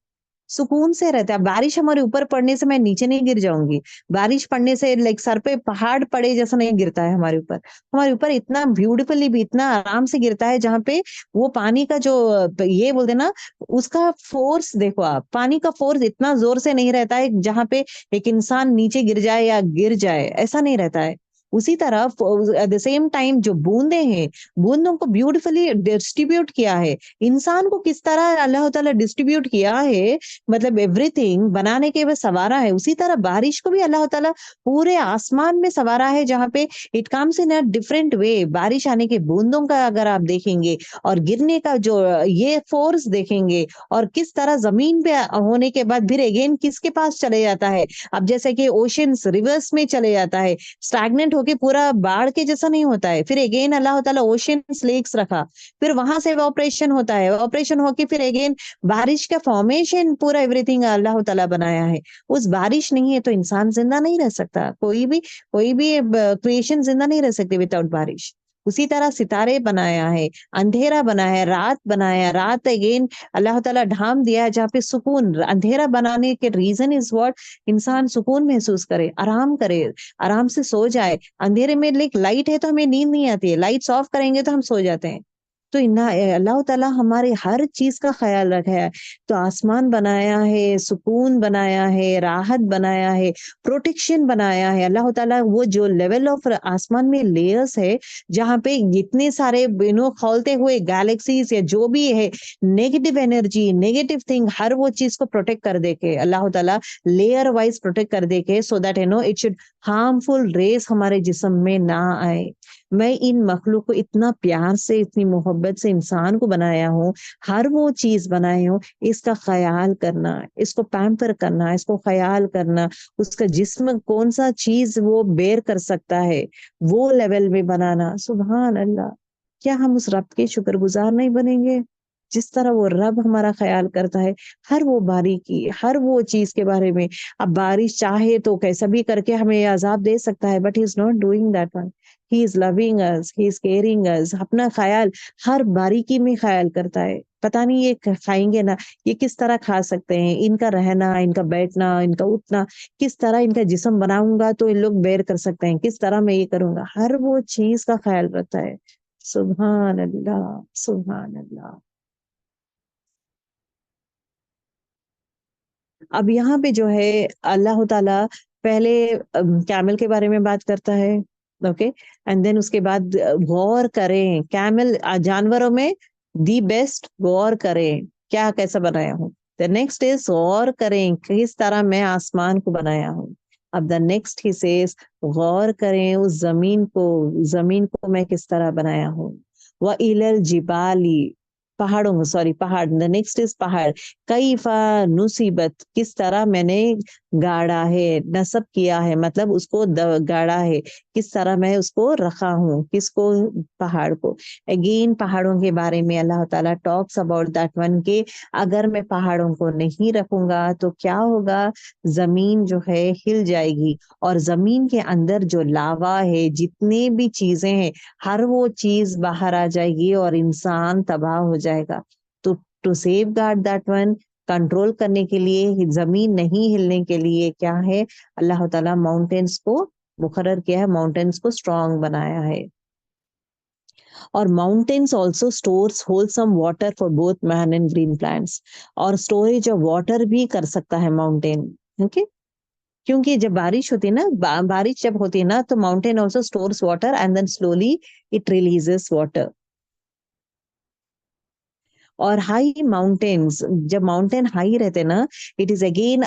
सुकून से रहता है. बारिश हमारे ऊपर पड़ने से मैं नीचे नहीं गिर जाऊंगी. बारिश पड़ने से लाइक सर पे पहाड़ पड़े जैसा नहीं गिरता है हमारे ऊपर. हमारे ऊपर इतना ब्यूटीफुली भी, इतना आराम से गिरता है, जहाँ पे वो पानी का जो ये बोलते ना, उसका फोर्स देखो आप, पानी का फोर्स इतना जोर से नहीं रहता है जहाँ पे एक इंसान नीचे गिर जाए या गिर जाए, ऐसा नहीं रहता है. उसी तरह एट द सेम टाइम जो बूंदे हैं, बूंदों को ब्यूटीफुली डिस्ट्रीब्यूट किया है। इंसान को किस तरह अल्लाह ताला डिस्ट्रीब्यूट किया है, मतलब एवरीथिंग बनाने के बाद सवारा है, उसी तरह बारिश को भी अल्लाह ताला पूरे आसमान में सवारा है, जहाँ पे it comes in a different way. बारिश आने के बूंदों का अगर आप देखेंगे और गिरने का जो ये फोर्स देखेंगे, और किस तरह जमीन पे होने के बाद फिर अगेन किसके पास चले जाता है। अब जैसे कि ओशंस रिवर्स में चले जाता है, स्टैग्नेंट होके पूरा बाढ़ के जैसा नहीं होता है, फिर अगेन अल्लाह ताला ओशंस लेक्स रखा, फिर वहां से ऑपरेशन होता है, ऑपरेशन होके फिर अगेन बारिश का फॉर्मेशन, पूरा एवरीथिंग अल्लाह ताला बनाया है। उस बारिश नहीं है तो इंसान जिंदा नहीं रह सकता, कोई भी क्रिएशन जिंदा नहीं रह सकती विदाउट बारिश। उसी तरह सितारे बनाया है, अंधेरा बनाया है, रात बनाया है, रात अगेन अल्लाह ताला ढाम दिया है जहाँ पे सुकून। अंधेरा बनाने के रीजन इज व्हाट, इंसान सुकून महसूस करे, आराम करे, आराम से सो जाए। अंधेरे में लाइट है तो हमें नींद नहीं आती है, लाइट्स ऑफ करेंगे तो हम सो जाते हैं। तो इन्ना अल्लाह ताला हमारे हर चीज का ख्याल रखा है। तो आसमान बनाया है, सुकून बनाया है, राहत बनाया है, प्रोटेक्शन बनाया है। अल्लाह ताला वो जो लेवल ऑफ आसमान में लेयर्स है, जहाँ पे इतने सारे खौलते हुए गैलेक्सीज या जो भी है, नेगेटिव एनर्जी, नेगेटिव थिंग, हर वो चीज को प्रोटेक्ट कर दे के अल्लाह ताला लेयर वाइज प्रोटेक्ट कर दे के, so that it should harmful race हमारे जिस्म में ना आए। मैं इन मखलूक को इतना प्यार से, इतनी मोहब्बत से इंसान को बनाया हूँ, हर वो चीज बनाई हूँ, इसका ख्याल करना, इसको पैम्पर करना, इसको ख्याल करना, उसका जिस्म कौन सा चीज वो बेर कर सकता है, वो लेवल में बनाना। सुभान अल्लाह, क्या हम उस रब के शुक्रगुजार नहीं बनेंगे जिस तरह वो रब हमारा ख्याल करता है, हर वो बारीकी, हर वो चीज के बारे में। अब बारिश चाहे तो कैसा भी करके हमें अजाब दे सकता है, but he is not doing that one. He is loving us, he is caring us, अपना ख्याल हर बारीकी में ख्याल करता है। पता नहीं ये खाएंगे ना, ये किस तरह खा सकते हैं, इनका रहना, इनका बैठना, इनका उठना, किस तरह इनका जिस्म बनाऊंगा तो इन लोग बेर कर सकते हैं, किस तरह मैं ये करूंगा, हर वो चीज का ख्याल रखता है। सुभान अल्लाह, सुभान अल्लाह। अब यहाँ पे जो है अल्लाह ताला पहले कैमल के बारे में बात करता है, ओके, एंड देन उसके बाद गौर करें कैमल, जानवरों में दी बेस्ट, गौर करें क्या कैसा बनाया हूँ। द नेक्स्ट इज गौर करें किस तरह मैं आसमान को बनाया हूँ। अब द नेक्स्ट ही सेज गौर करें उस जमीन को मैं किस तरह बनाया हूँ। व इलल जिबाली, पहाड़ों में, सॉरी पहाड़, द नेक्स्ट इज पहाड़, कैफा नुसीबत, किस तरह मैंने गाड़ा है, नसब किया है, मतलब उसको गाड़ा है, किस तरह मैं उसको रखा हूँ, किसको, पहाड़ को। अगेन पहाड़ों के बारे में अल्लाह ताला टॉक्स अबाउट दैट वन के अगर मैं पहाड़ों को नहीं रखूंगा तो क्या होगा, जमीन जो है हिल जाएगी, और जमीन के अंदर जो लावा है, जितने भी चीजें हैं, हर वो चीज बाहर आ जाएगी और इंसान तबाह हो जाएगा। तो to safeguard that one, control करने के लिए, जमीन नहीं हिलने के लिए क्या है, अल्लाह ताला माउंटेन्स को मुकर्रर किया है, माउंटेन्स को स्ट्रांग बनाया है। और mountains also stores wholesome water for both man and green plants, और स्टोरेज ऑफ वाटर भी कर सकता है माउंटेन, ओके। क्योंकि जब बारिश होती है ना, बारिश जब होती है ना, तो mountain also stores water and then slowly it releases water. और हाई माउंटेन्स, जब माउंटेन हाई रहते ना, इट इज अगेन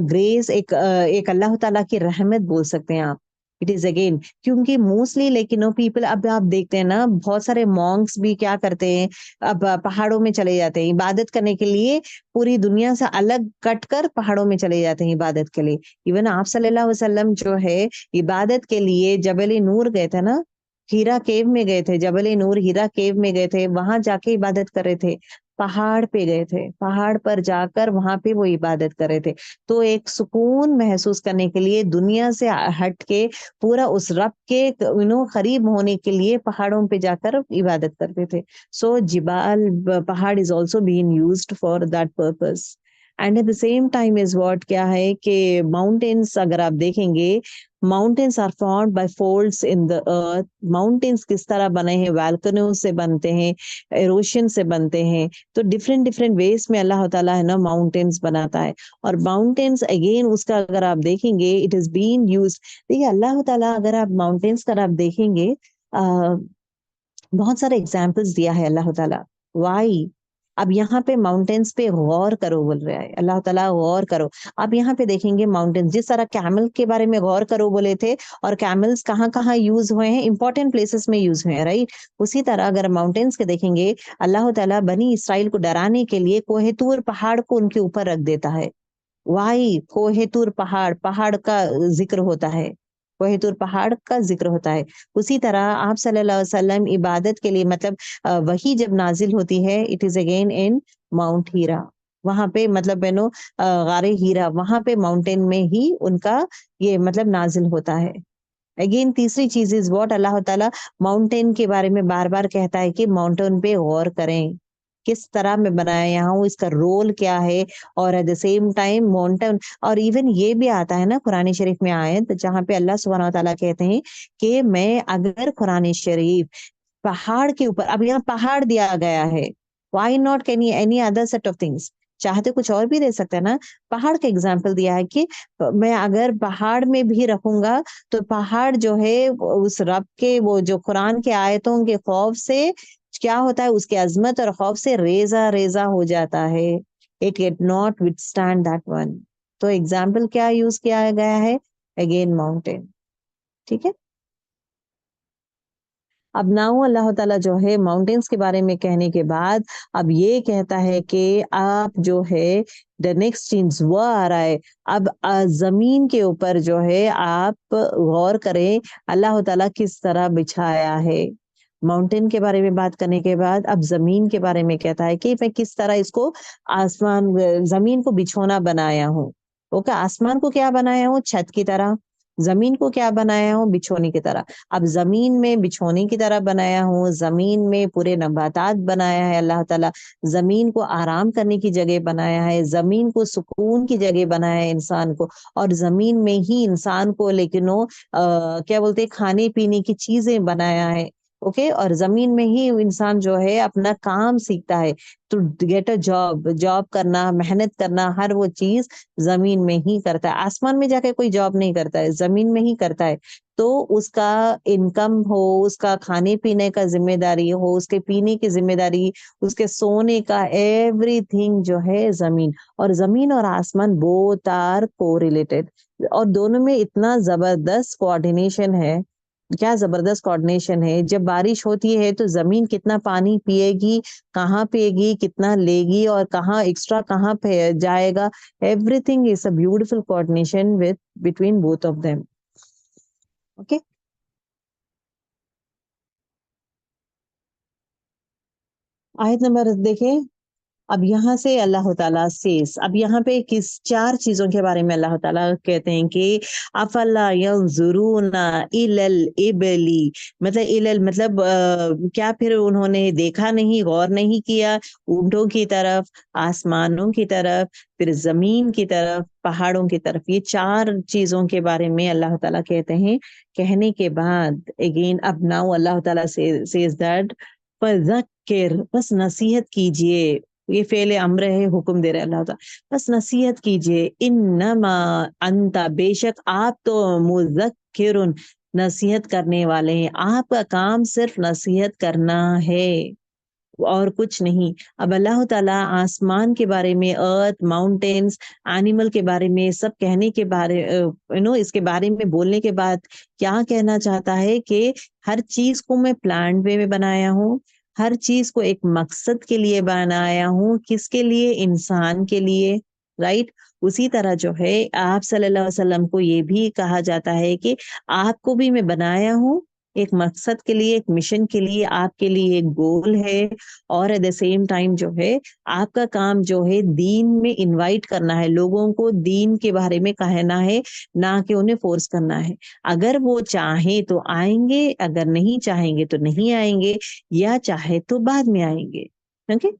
ग्रेस, एक अल्लाह ताला की रहमत बोल सकते हैं आप। इट इज अगेन, क्योंकि मोस्टली लेकिन पीपल, अब आप देखते हैं ना, बहुत सारे मॉन्क्स भी क्या करते हैं, अब पहाड़ों में चले जाते हैं इबादत करने के लिए, पूरी दुनिया से अलग कट कर पहाड़ों में चले जाते हैं इबादत के लिए। इवन आप सल्लल्लाहु अलैहि वसल्लम जो है इबादत के लिए जबल नूर गए थे ना, हीरा केव में गए थे, जबल नूर हीरा केव में गए थे, वहां जाके इबादत कर रहे थे। पहाड़ पे गए थे, पहाड़ पर जाकर वहां पे वो इबादत कर रहे थे। तो एक सुकून महसूस करने के लिए, दुनिया से हट के पूरा उस रब के करीब होने के लिए पहाड़ों पे जाकर इबादत करते थे। सो जिबाल, पहाड़ is also been used for that purpose. And at the same time is what, क्या है कि माउंटेन्स अगर आप देखेंगे, mountains are formed by folds in the earth. Mountains किस तरह बने हैं, वैल्कनो से बनते हैं, एरोशन से बनते हैं। तो डिफरेंट डिफरेंट वेज में अल्लाह ताला है ना माउंटेन्स बनाता है। और माउंटेन्स अगेन उसका अगर आप देखेंगे इट इज बीन यूज्ड। देखिए अल्लाह ताला अगर आप माउंटेन्स का आप देखेंगे बहुत सारे एग्जाम्पल्स दिया है अल्लाह ताला। वाई अब यहाँ पे माउंटेन्स पे गौर करो बोल रहा है अल्लाह ताला, गौर करो। आप यहाँ पे देखेंगे माउंटेन्स, जिस तरह कैमल के बारे में गौर करो बोले थे, और कैमल्स कहाँ कहाँ यूज हुए हैं, इंपॉर्टेंट प्लेसेस में यूज हुए हैं, राइट। उसी तरह अगर माउंटेन्स के देखेंगे, अल्लाह ताला बनी इसराइल को डराने के लिए कोहे तूर पहाड़ को उनके ऊपर रख देता है। वाई कोहेतुर पहाड़, पहाड़ का जिक्र होता है, कोहेतुर पहाड़ का जिक्र होता है। उसी तरह आप सल्लल्लाहु अलैहि वसल्लम इबादत के लिए मतलब वही जब नाजिल होती है, it is again in mount Hira. वहां पे मतलब बहनों गारे हीरा, वहां पे माउंटेन में ही उनका ये मतलब नाजिल होता है। अगेन तीसरी चीज इज व्हाट, अल्लाह ताला माउंटेन के बारे में बार बार कहता है कि माउंटेन पे गौर करें, किस तरह में बनाया यहाँ हूँ, इसका रोल क्या है। और at the same time mountain, और इवन ये भी आता है ना कुरान शरीफ में आयत जहाँ पे अल्लाह सुब्हानहू तआला कहते हैं कि मैं अगर कुरान शरीफ पहाड़ के ऊपर, अब यहाँ पहाड़ दिया गया है, why not can any other set of things, चाहते कुछ और भी दे सकते हैं ना। पहाड़ का एग्जाम्पल दिया है कि मैं अगर पहाड़ में भी रखूंगा तो पहाड़ जो है उस रब के वो जो कुरान के आयतों के खौफ से क्या होता है, उसके अजमत और खौफ से रेजा रेजा हो जाता है। It can not withstand that one. तो एग्जाम्पल क्या यूज किया गया है, अगेन माउंटेन। ठीक है। अब नाउ अल्लाह ताला जो है माउंटेन्स के बारे में कहने के बाद अब ये कहता है कि आप जो है द नेक्स्ट चीज वो आ रहा है। अब जमीन के ऊपर जो है आप गौर करें अल्लाह ताला किस तरह बिछाया है। माउंटेन के बारे में बात करने के बाद अब जमीन के बारे में कहता है कि मैं किस तरह इसको आसमान जमीन को बिछोना बनाया हूँ। ओके, आसमान को क्या बनाया हूँ, छत की तरह। जमीन को क्या बनाया हूँ, बिछोने की तरह। अब जमीन में बिछोने की तरह बनाया हूँ, जमीन में पूरे नबातात बनाया है अल्लाह ताला, जमीन को आराम करने की जगह बनाया है, जमीन को सुकून की जगह बनाया है इंसान को। और जमीन में ही इंसान को लेकिन वो क्या बोलते हैं खाने पीने की चीजें बनाया है। ओके, और जमीन में ही इंसान जो है अपना काम सीखता है, तो गेट अ जॉब, जॉब करना, मेहनत करना, हर वो चीज जमीन में ही करता है। आसमान में जाके कोई जॉब नहीं करता है, जमीन में ही करता है। तो उसका इनकम हो, उसका खाने पीने का जिम्मेदारी हो, उसके पीने की जिम्मेदारी, उसके सोने का, एवरीथिंग जो है जमीन। और जमीन और आसमान बोथ आर कोरिलेटेड, और दोनों में इतना जबरदस्त कोऑर्डिनेशन है। क्या जबरदस्त कोऑर्डिनेशन है। जब बारिश होती है तो जमीन कितना पानी पिएगी, कहाँ पिएगी, कितना लेगी, और कहाँ एक्स्ट्रा कहाँ पे जाएगा। Everything is a beautiful coordination with between both of them. Okay, आयत नंबर देखें। अब यहाँ से अल्लाह ताला सेस, अब यहाँ पे किस चार चीजों के बारे में अल्लाह ताला कहते हैं कि अफला यंजुरूना इलल इबली, मतलब इलल मतलब क्या फिर उन्होंने देखा नहीं, गौर नहीं किया ऊंटों की तरफ, आसमानों की तरफ, फिर जमीन की तरफ, पहाड़ों की तरफ। ये चार चीजों के बारे में अल्लाह ताला कहते हैं। कहने के बाद अगेन अब नाउ अल्लाह ताला सेज दैट फज़क्किर, बस नसीहत कीजिए। ये फेले अम्र है, हुक्म दे रहे अल्लाह ताला, बस नसीहत कीजिए। इन्नमा अंता, बेशक आप तो मुज़क्किरुन, नसीहत करने वाले हैं। आपका काम सिर्फ नसीहत करना है और कुछ नहीं। अब अल्लाह ताला आसमान के बारे में, अर्थ, माउंटेन्स, एनिमल के बारे में सब कहने के बारे इसके बारे में बोलने के बाद क्या कहना चाहता है कि हर चीज को मैं प्लान वे में बनाया हूँ, हर चीज को एक मकसद के लिए बनाया हूँ। किसके लिए, इंसान के लिए, राइट। उसी तरह जो है आप सल्लल्लाहु अलैहि वसल्लम को ये भी कहा जाता है कि आपको भी मैं बनाया हूँ एक मकसद के लिए, एक मिशन के लिए, आपके लिए एक गोल है। और एट द सेम टाइम जो है आपका काम जो है दीन में इनवाइट करना है, लोगों को दीन के बारे में कहना है, ना कि उन्हें फोर्स करना है। अगर वो चाहे तो आएंगे, अगर नहीं चाहेंगे तो नहीं आएंगे, या चाहे तो बाद में आएंगे। ओके।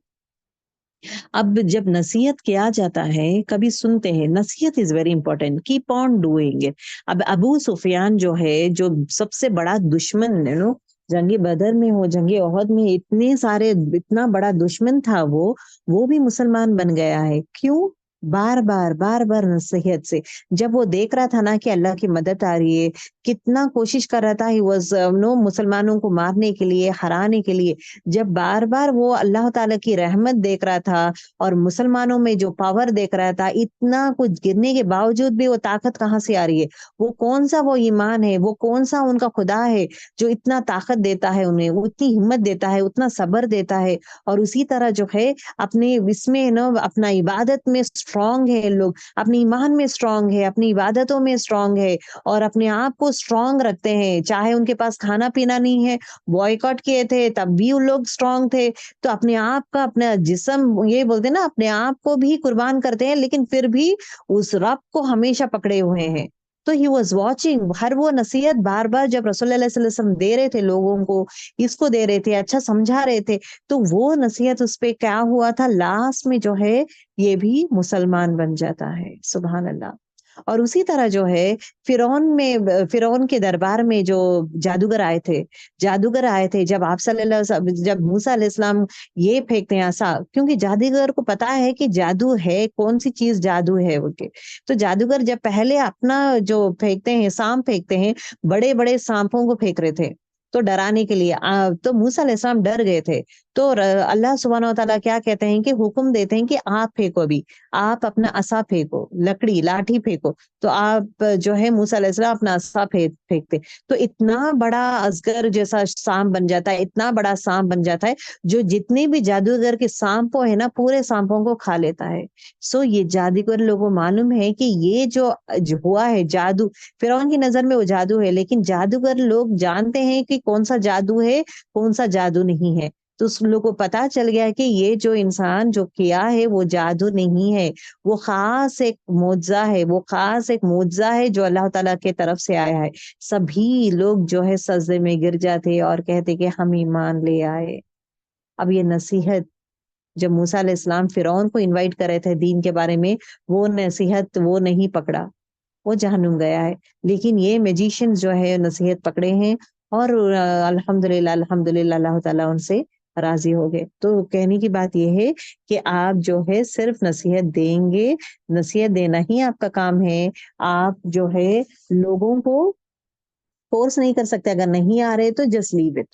अब जब नसीहत किया जाता है, कभी सुनते हैं, नसीहत is very important, keep on doing it. अब अबू सुफियान जो है, जो सबसे बड़ा दुश्मन जंगे बदर में हो, जंगे ओहद में इतने सारे इतना बड़ा दुश्मन था वो भी मुसलमान बन गया है। क्यों? बार-बार, बार-बार नसीहत से। जब वो देख रहा था ना कि अल्लाह की मदद आ रही है, कितना कोशिश कर रहा था ही वाज़ मुसलमानों को मारने के लिए, हराने के लिए। जब बार-बार वो अल्लाह ताला की रहमत देख रहा था और मुसलमानों में जो पावर देख रहा था, इतना कुछ गिरने के बावजूद भी वो ताकत कहाँ से आ रही है? वो कौन-सा वो ईमान है, वो कौन-सा उनका खुदा है, जो इतना ताकत देता है उन्हें, वो इतनी हिम्मत देता है, उतना सब्र देता है और उसी तरह जो है अपने इसमें अपना इबादत में स्ट्रॉन्ग है लोग, अपने ईमान में स्ट्रॉन्ग है, अपनी इबादतों में स्ट्रॉन्ग है और अपने आप को स्ट्रॉन्ग रखते हैं। चाहे उनके पास खाना-पीना नहीं है, बॉयकॉट किए थे, तब भी वो लोग स्ट्रॉन्ग थे। तो अपने आप का अपना जिस्म ये बोलते हैं ना अपने आप को भी कुर्बान करते हैं लेकिन फिर भी उस रब को हमेशा पकड़े हुए हैं। तो ही वाज़ वाचिंग हर वो नसीहत बार-बार जब रसूलुल्लाह सल्लल्लाहु अलैहि वसल्लम दे रहे थे लोगों को, इसको दे रहे थे, अच्छा समझा रहे थे, तो वो नसीहत उस पे क्या हुआ था लास्ट में जो है ये भी मुसलमान बन जाता है। सुभान अल्लाह। और उसी तरह जो है फ़िरौन के दरबार में जो जादूगर आए थे जब आप सल्लल्लाहु जब मूसा अलैहिस्सलाम ये फेंकते हैं ऐसा क्योंकि जादूगर को पता है कि जादू है, कौन-सी चीज़ जादू है बोल के। तो जादूगर जब पहले अपना जो फेंकते हैं, साँप फेंकते हैं, बड़े-बड़े साँपों को फेंक रहे थे, तो डराने के लिए तो मूसा अलैहिस्सलाम डर गए थे। तो अल्लाह सुब्हानहू व तआला क्या कहते हैं कि हुक्म देते हैं कि आप फेंको अभी। आप अपना असा फेंको, लकड़ी, लाठी फेंको। तो आप जो है मूसा अलैहिस्सलाम अपना असा फेंकते। तो इतना बड़ा अजगर जैसा साँप बन जाता है, इतना बड़ा साँप बन जाता है, जो जितने भी जादूगर के साँपों है ना, पूरे साँपों को खा लेता है। सो ये जादूगर लोगों को मालूम है कि ये जो हुआ है जादू, फ़िरौन की नज़र में वो जादू है, लेकिन जादूगर लोग जानते हैं कि कौन-सा जादू है, कौन-सा जादू नहीं है। तो उस लोग को पता चल गया कि ये जो इंसान जो किया है वो जादू नहीं है, वो ख़ास एक मुअज्ज़ा है, वो ख़ास एक मुअज्ज़ा है जो अल्लाह ताला के तरफ से आया है। सभी लोग जो है सजदे में गिर जाते और कहते कि हम ईमान ले आए। अब ये नसीहत जब मूसा अलैहिस्सलाम फ़िरौन को इनवाइट कर रहे थे दीन के बारे में, वो नसीहत वो नहीं पकड़ा, वो जहन्नुम गया है। लेकिन ये मैजिशियन्स जो है नसीहत पकड़े हैं और अल्हम्दुलिल्लाह अल्लाह ताला उनसे राज़ी हो गए। तो कहने की बात ये है कि आप जो है सिर्फ़ नसीहत देंगे, नसीहत देना ही आपका काम है। आप जो है लोगों को फ़ोर्स नहीं कर सकते, अगर नहीं आ रहे तो जस्ट लीव इट।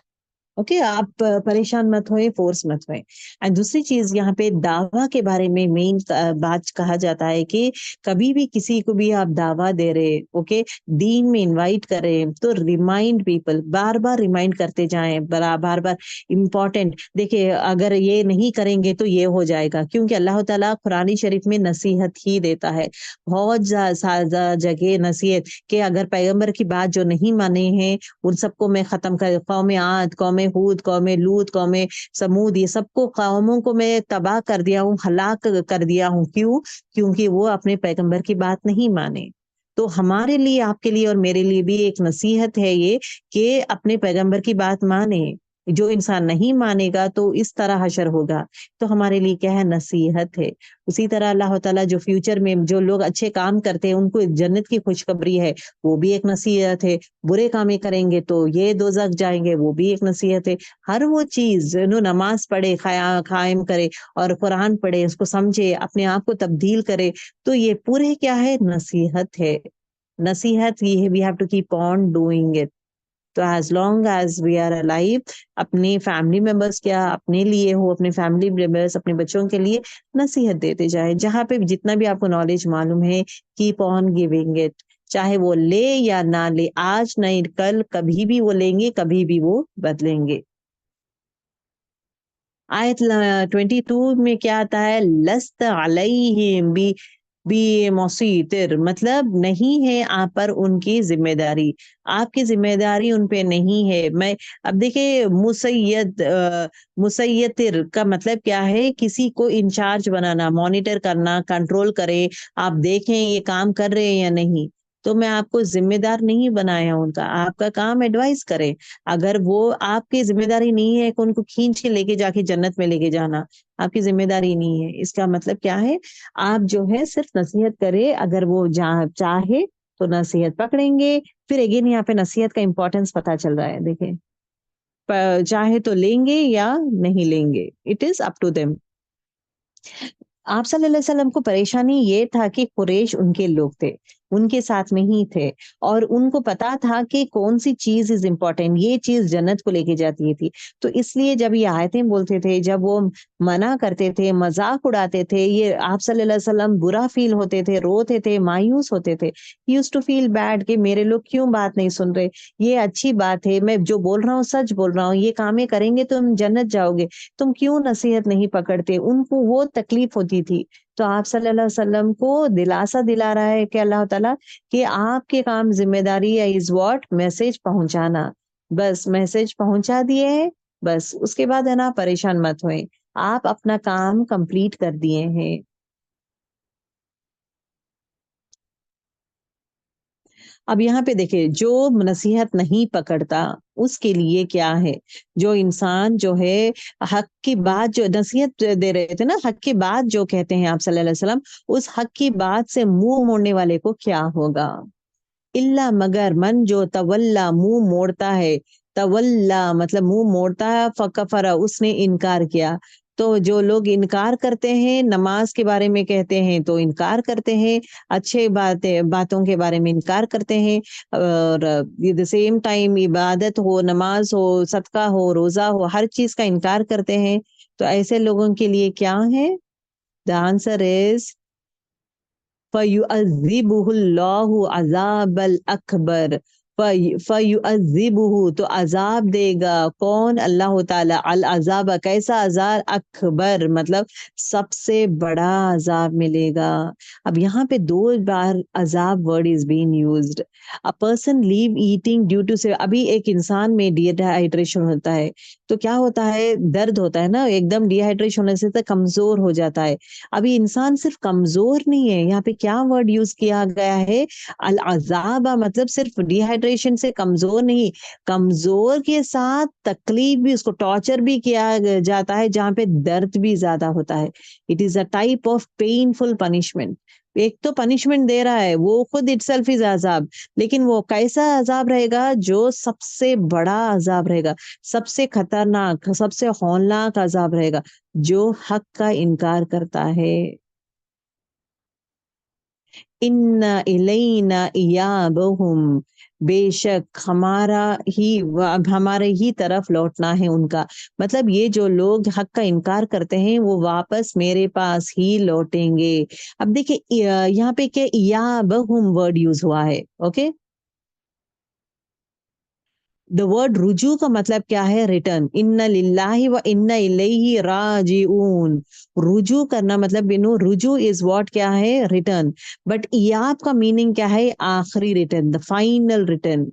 ओके आप परेशान मत होएँ, फ़ोर्स मत होएँ। एंड दूसरी चीज़ यहाँ पे दावा के बारे में मेन बात कहा जाता है कि कभी भी किसी को भी आप दावा दे रहे, ओके, दीन में इनवाइट कर रहे हैं, तो रिमाइंड पीपल बार-बार रिमाइंड करते जाएँ, बार-बार इम्पोर्टेंट देखिए अगर ये नहीं करेंगे तो ये हो जाएगा क्योंकि अल्लाह ताला कुरानी शरीफ में नसीहत ही देता है। बहुत ज़्यादा जगह नसीहत कि अगर पैगंबर की बात जो नहीं माने हैं उन सबको मैं ख़त्म कर कौम आद, कौम हूद, कौम लूत, कौम समूद ये सबको कौमों को मैं तबाह कर दिया हूँ, हलाक कर दिया हूँ। क्यों? क्योंकि वो अपने पैगंबर की बात नहीं माने। तो हमारे लिए, आपके लिए और मेरे लिए भी एक नसीहत है ये कि अपने पैगंबर की बात माने। जो इंसान नहीं मानेगा तो इस तरह हशर होगा। तो हमारे लिए क्या है नसीहत है। उसी तरह अल्लाह ताला जो फ्यूचर में जो लोग अच्छे काम करते हैं उनको जन्नत की खुशखबरी है, वो भी एक नसीहत है। बुरे कामें करेंगे तो ये दोज़ख जाएँगे, वो भी एक नसीहत है। हर वो चीज़ नमाज़ पढ़े, कायम करे और कुरान पढ़े, उसको समझे, अपने आप को तब्दील करे, तो ये पूरे क्या है नसीहत है। नसीहत ये है we have to keep on doing it. तो as long as we are alive अपने फैमिली मेंबर्स क्या अपने लिए हो, अपने फैमिली मेंबर्स, अपने बच्चों के लिए नसीहत देते जाएँ। जहाँ पे जितना भी आपको नॉलेज मालूम है, कीप ऑन गिविंग इट। चाहे वो ले या ना ले, आज नहीं कल कभी भी वो लेंगे, कभी भी वो बदलेंगे। आयत 22 में क्या आता है? लस्त अलैहिम बिमुसैतिर मतलब नहीं है आप पर उनकी ज़िम्मेदारी। आपकी ज़िम्मेदारी उन पे नहीं है। मैं अब देखिए मुसय्यतिर का मतलब क्या है? किसी को इंचार्ज बनाना, मॉनिटर करना, कंट्रोल करे, आप देखें ये काम कर रहे हैं या नहीं। तो मैं आपको जिम्मेदार नहीं बनाया उनका, आपका काम एडवाइस करे। अगर वो आपकी जिम्मेदारी नहीं है कि उनको खींच के लेके जाके जन्नत में लेके जाना, आपकी जिम्मेदारी नहीं है। इसका मतलब क्या है? आप जो है सिर्फ नसीहत करे, अगर वो चाहे तो नसीहत पकड़ेंगे। फिर अगेन यहाँ पे नसीहत का इंपॉर्टेंस पता चल रहा है, देखिए। चाहे तो लेंगे या नहीं लेंगे, it is up to them. आप सल्लल्लाहु अलैहि वसल्लम को परेशानी ये था कि कुरैश उनके लोग थे, उनके साथ में ही थे, और उनको पता था कि कौन सी चीज इज इम्पोर्टेंट, ये चीज जन्नत को लेके जाती थी। तो इसलिए जब ये आयतें बोलते थे, जब वो मना करते थे, मजाक उड़ाते थे, ये आप सल्लल्लाहु अलैहि वसल्लम बुरा फील होते थे, रोते थे, मायूस होते थे। यूज टू फील बैड कि मेरे लोग क्यों बात नहीं सुन रहे। ये अच्छी बात है, मैं जो बोल रहा हूँ सच बोल रहा हूँ, ये कामें करेंगे तो तुम जन्नत जाओगे, तुम क्यों नसीहत नहीं पकड़ते। उनको वो तकलीफ होती थी। तो आप सल्लल्लाहु अलैहि वसल्लम को दिलासा दिला रहा है कि अल्लाह ताला कि आपके काम जिम्मेदारी है इज व्हाट, मैसेज पहुंचाना। बस मैसेज पहुंचा दिए है, बस उसके बाद है ना परेशान मत होए, आप अपना काम कंप्लीट कर दिए हैं। अब यहाँ पे देखिए, जो नसीहत नहीं पकड़ता उसके लिए क्या है। जो इंसान जो है हक की बात, जो नसीहत दे रहे थे ना, हक की बात जो कहते हैं आप सल्लल्लाहु अलैहि वसल्लम, उस हक की बात से मुंह मोड़ने वाले को क्या होगा। इल्ला मगर मन जो तवल्ला मुंह मोड़ता है, तवल्ला मतलब मुंह मोड़ता है, फकफरा उसने इनकार किया। तो जो लोग इनकार करते हैं, नमाज के बारे में कहते हैं तो इनकार करते हैं, अच्छे बातों के बारे में इनकार करते हैं, और द सेम टाइम इबादत हो, नमाज हो, सदका हो, रोजा हो, हर चीज का इनकार करते हैं। तो ऐसे लोगों के लिए क्या है? द आंसर इज फयुअज़्ज़िबुहुल्लाहु अज़ाबल अकबर। फयुअज़्ज़िबुहु तो अजाब देगा कौन? अल्लाह ताला। अल अजाब कैसा अजाब? अकबर मतलब सबसे बड़ा अजाब मिलेगा। अब यहाँ पे दो बार अजाब word is being used. A person leave eating due to से, अभी एक इंसान में डिहाइड्रेशन होता है तो क्या होता है? दर्द होता है ना, एकदम डिहाइड्रेशन होने से तो कमजोर हो जाता है। अभी इंसान सिर्फ कमजोर नहीं है, यहाँ पे क्या वर्ड यूज किया गया है? अल अजाबा मतलब सिर्फ डिहाइड्रेशन से कमजोर नहीं, कमजोर के साथ तकलीफ भी, उसको टॉर्चर भी किया जाता है, जहाँ पे दर्द भी ज्यादा होता है। It is a type of painful punishment. एक तो पनिशमेंट दे रहा है, वो खुद इटसेल्फ इज अजाब, लेकिन वो कैसा अजाब रहेगा? जो सबसे बड़ा अजाब रहेगा, सबसे खतरनाक, सबसे हौलनाक अजाब रहेगा, जो हक का इनकार करता है। इन्ना इलैना इयाबहुम, बेशक हमारे ही तरफ लौटना है उनका। मतलब ये जो लोग हक का इनकार करते हैं वो वापस मेरे पास ही लौटेंगे। अब देखिए यहाँ पे क्या इयाबहुम वर्ड यूज हुआ है, ओके। द वर्ड रुजू का मतलब क्या है? रिटर्न। इन्ना लिल्लाहि व इन्ना इलैहि राजिऊन। रुजू करना मतलब बिनो रुजू इज व्हाट, क्या है? रिटर्न। बट याब का मीनिंग क्या है? आखिरी रिटर्न, द फाइनल रिटर्न।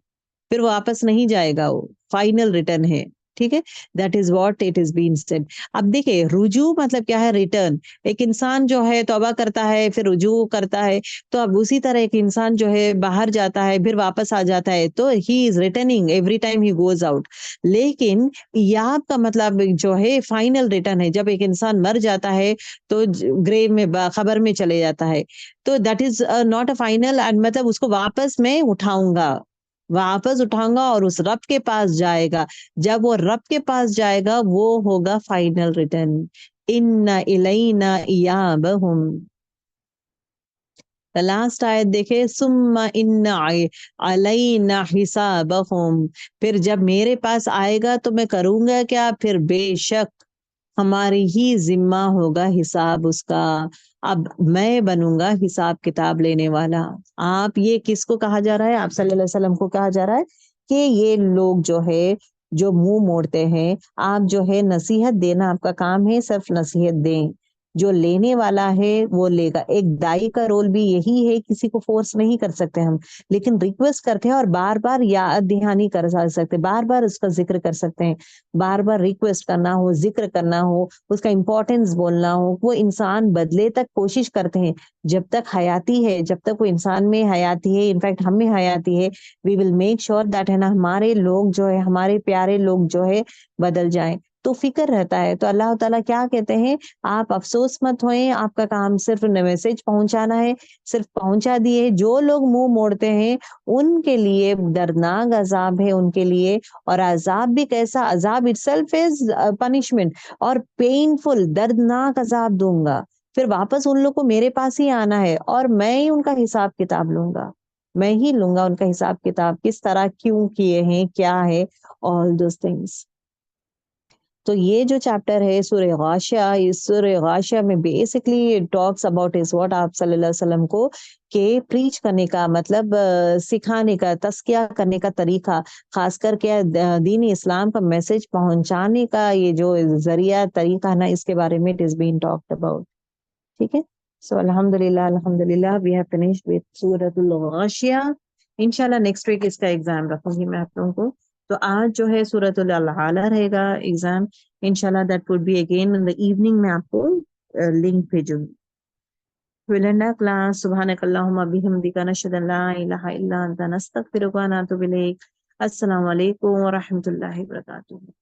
फिर वापस नहीं जाएगा, वो फाइनल रिटर्न है। ठीक है, that is what it is been said. अब देखिए रुजू मतलब क्या है? रिटर्न। एक इंसान जो है तौबा करता है फिर रुजू करता है, तो अब उसी तरह एक इंसान जो है बाहर जाता है फिर वापस आ जाता है, तो he is returning every time he goes out. लेकिन याब का मतलब जो है फाइनल रिटर्न है, जब एक इंसान मर जाता है तो ग्रेव में, खबर में चले जाता है, तो that is not a final, and मतलब उसको वापस मैं उठाऊंगा, वापस उठाऊंगा और उस रब के पास जाएगा। जब वो रब के पास जाएगा वो होगा फाइनल रिटर्न। इन्ना इलैना इयाबहुम। लास्ट आयत देखे, सुम्मा इन्ना अलैना हिसाबहुम। फिर जब मेरे पास आएगा तो मैं करूंगा क्या? फिर बेशक हमारी ही जिम्मा होगा हिसाब उसका। अब मैं बनूंगा हिसाब किताब लेने वाला। आप ये किसको कहा जा रहा है? आप सल्लल्लाहु अलैहि वसल्लम को कहा जा रहा है कि ये लोग जो है, जो मुंह मोड़ते हैं, आप जो है नसीहत देना आपका काम है, सिर्फ नसीहत दें। जो लेने वाला है वो लेगा। एक दाई का रोल भी यही है, किसी को फोर्स नहीं कर सकते हम, लेकिन रिक्वेस्ट करते हैं और बार बार याद दहानी कर सकते, बार बार उसका जिक्र कर सकते हैं, बार बार रिक्वेस्ट करना हो, जिक्र करना हो, उसका इंपॉर्टेंस बोलना हो, वो इंसान बदले तक कोशिश करते हैं। जब तक हयाती है, जब तक वो इंसान में हयाती है, इनफैक्ट हम में हयाती है, we will make sure that है ना, हमारे लोग जो है, हमारे प्यारे लोग जो है बदल जाएं। तो फिक्र रहता है। तो अल्लाह ताला क्या कहते हैं, आप अफसोस मत होएं, आपका काम सिर्फ मैसेज पहुंचाना है, सिर्फ पहुंचा दिए। जो लोग मुंह मोड़ते हैं उनके लिए दर्दनाक अजाब है उनके लिए। और अजाब भी कैसा, अजाब इटसेल्फ इज पनिशमेंट, और पेनफुल, दर्दनाक अजाब दूंगा। फिर वापस उन लोग को मेरे पास ही आना है और मैं ही उनका हिसाब किताब लूंगा, मैं ही लूंगा उनका हिसाब किताब, किस तरह क्यों किए हैं, क्या है, ऑल दोस थिंग्स। तो ये जो चैप्टर है सूरह गाशिया, इस सूरह गाशिया में basically talks about is what आप सल्लल्लाहु अलैहि वसल्लम को के प्रीच करने का मतलब, सिखाने का, तस्किया करने का तरीका, खास करके दीन इस्लाम का मैसेज पहुंचाने का ये जो जरिया तरीका है ना, इसके बारे में it is been talked about. ठीक है। सो अल्हम्दुलिल्लाह, अल्हम्दुलिल्लाह वी हैव फिनिश्ड विद सूरतुल गाशिया। इंशाल्लाह नेक्स्ट वीक इसका एग्जाम रखूंगी मैं आप लोगों को। तो आज जो है सूरतुल अल रहेगा एग्जाम, इंशाल्लाह that would be again in the evening. मैं आपको लिंक भेजूंगी। विल एंड क्लास, सुब्हानकल्लाहुम्मा बिहम्दिका, नशहदु अन ला इलाहा इल्ला अंता, नस्तगफिरुका व नतूबु इलैक। अस्सलामु अलैकुम व रहमतुल्लाहि व बरकातुहू।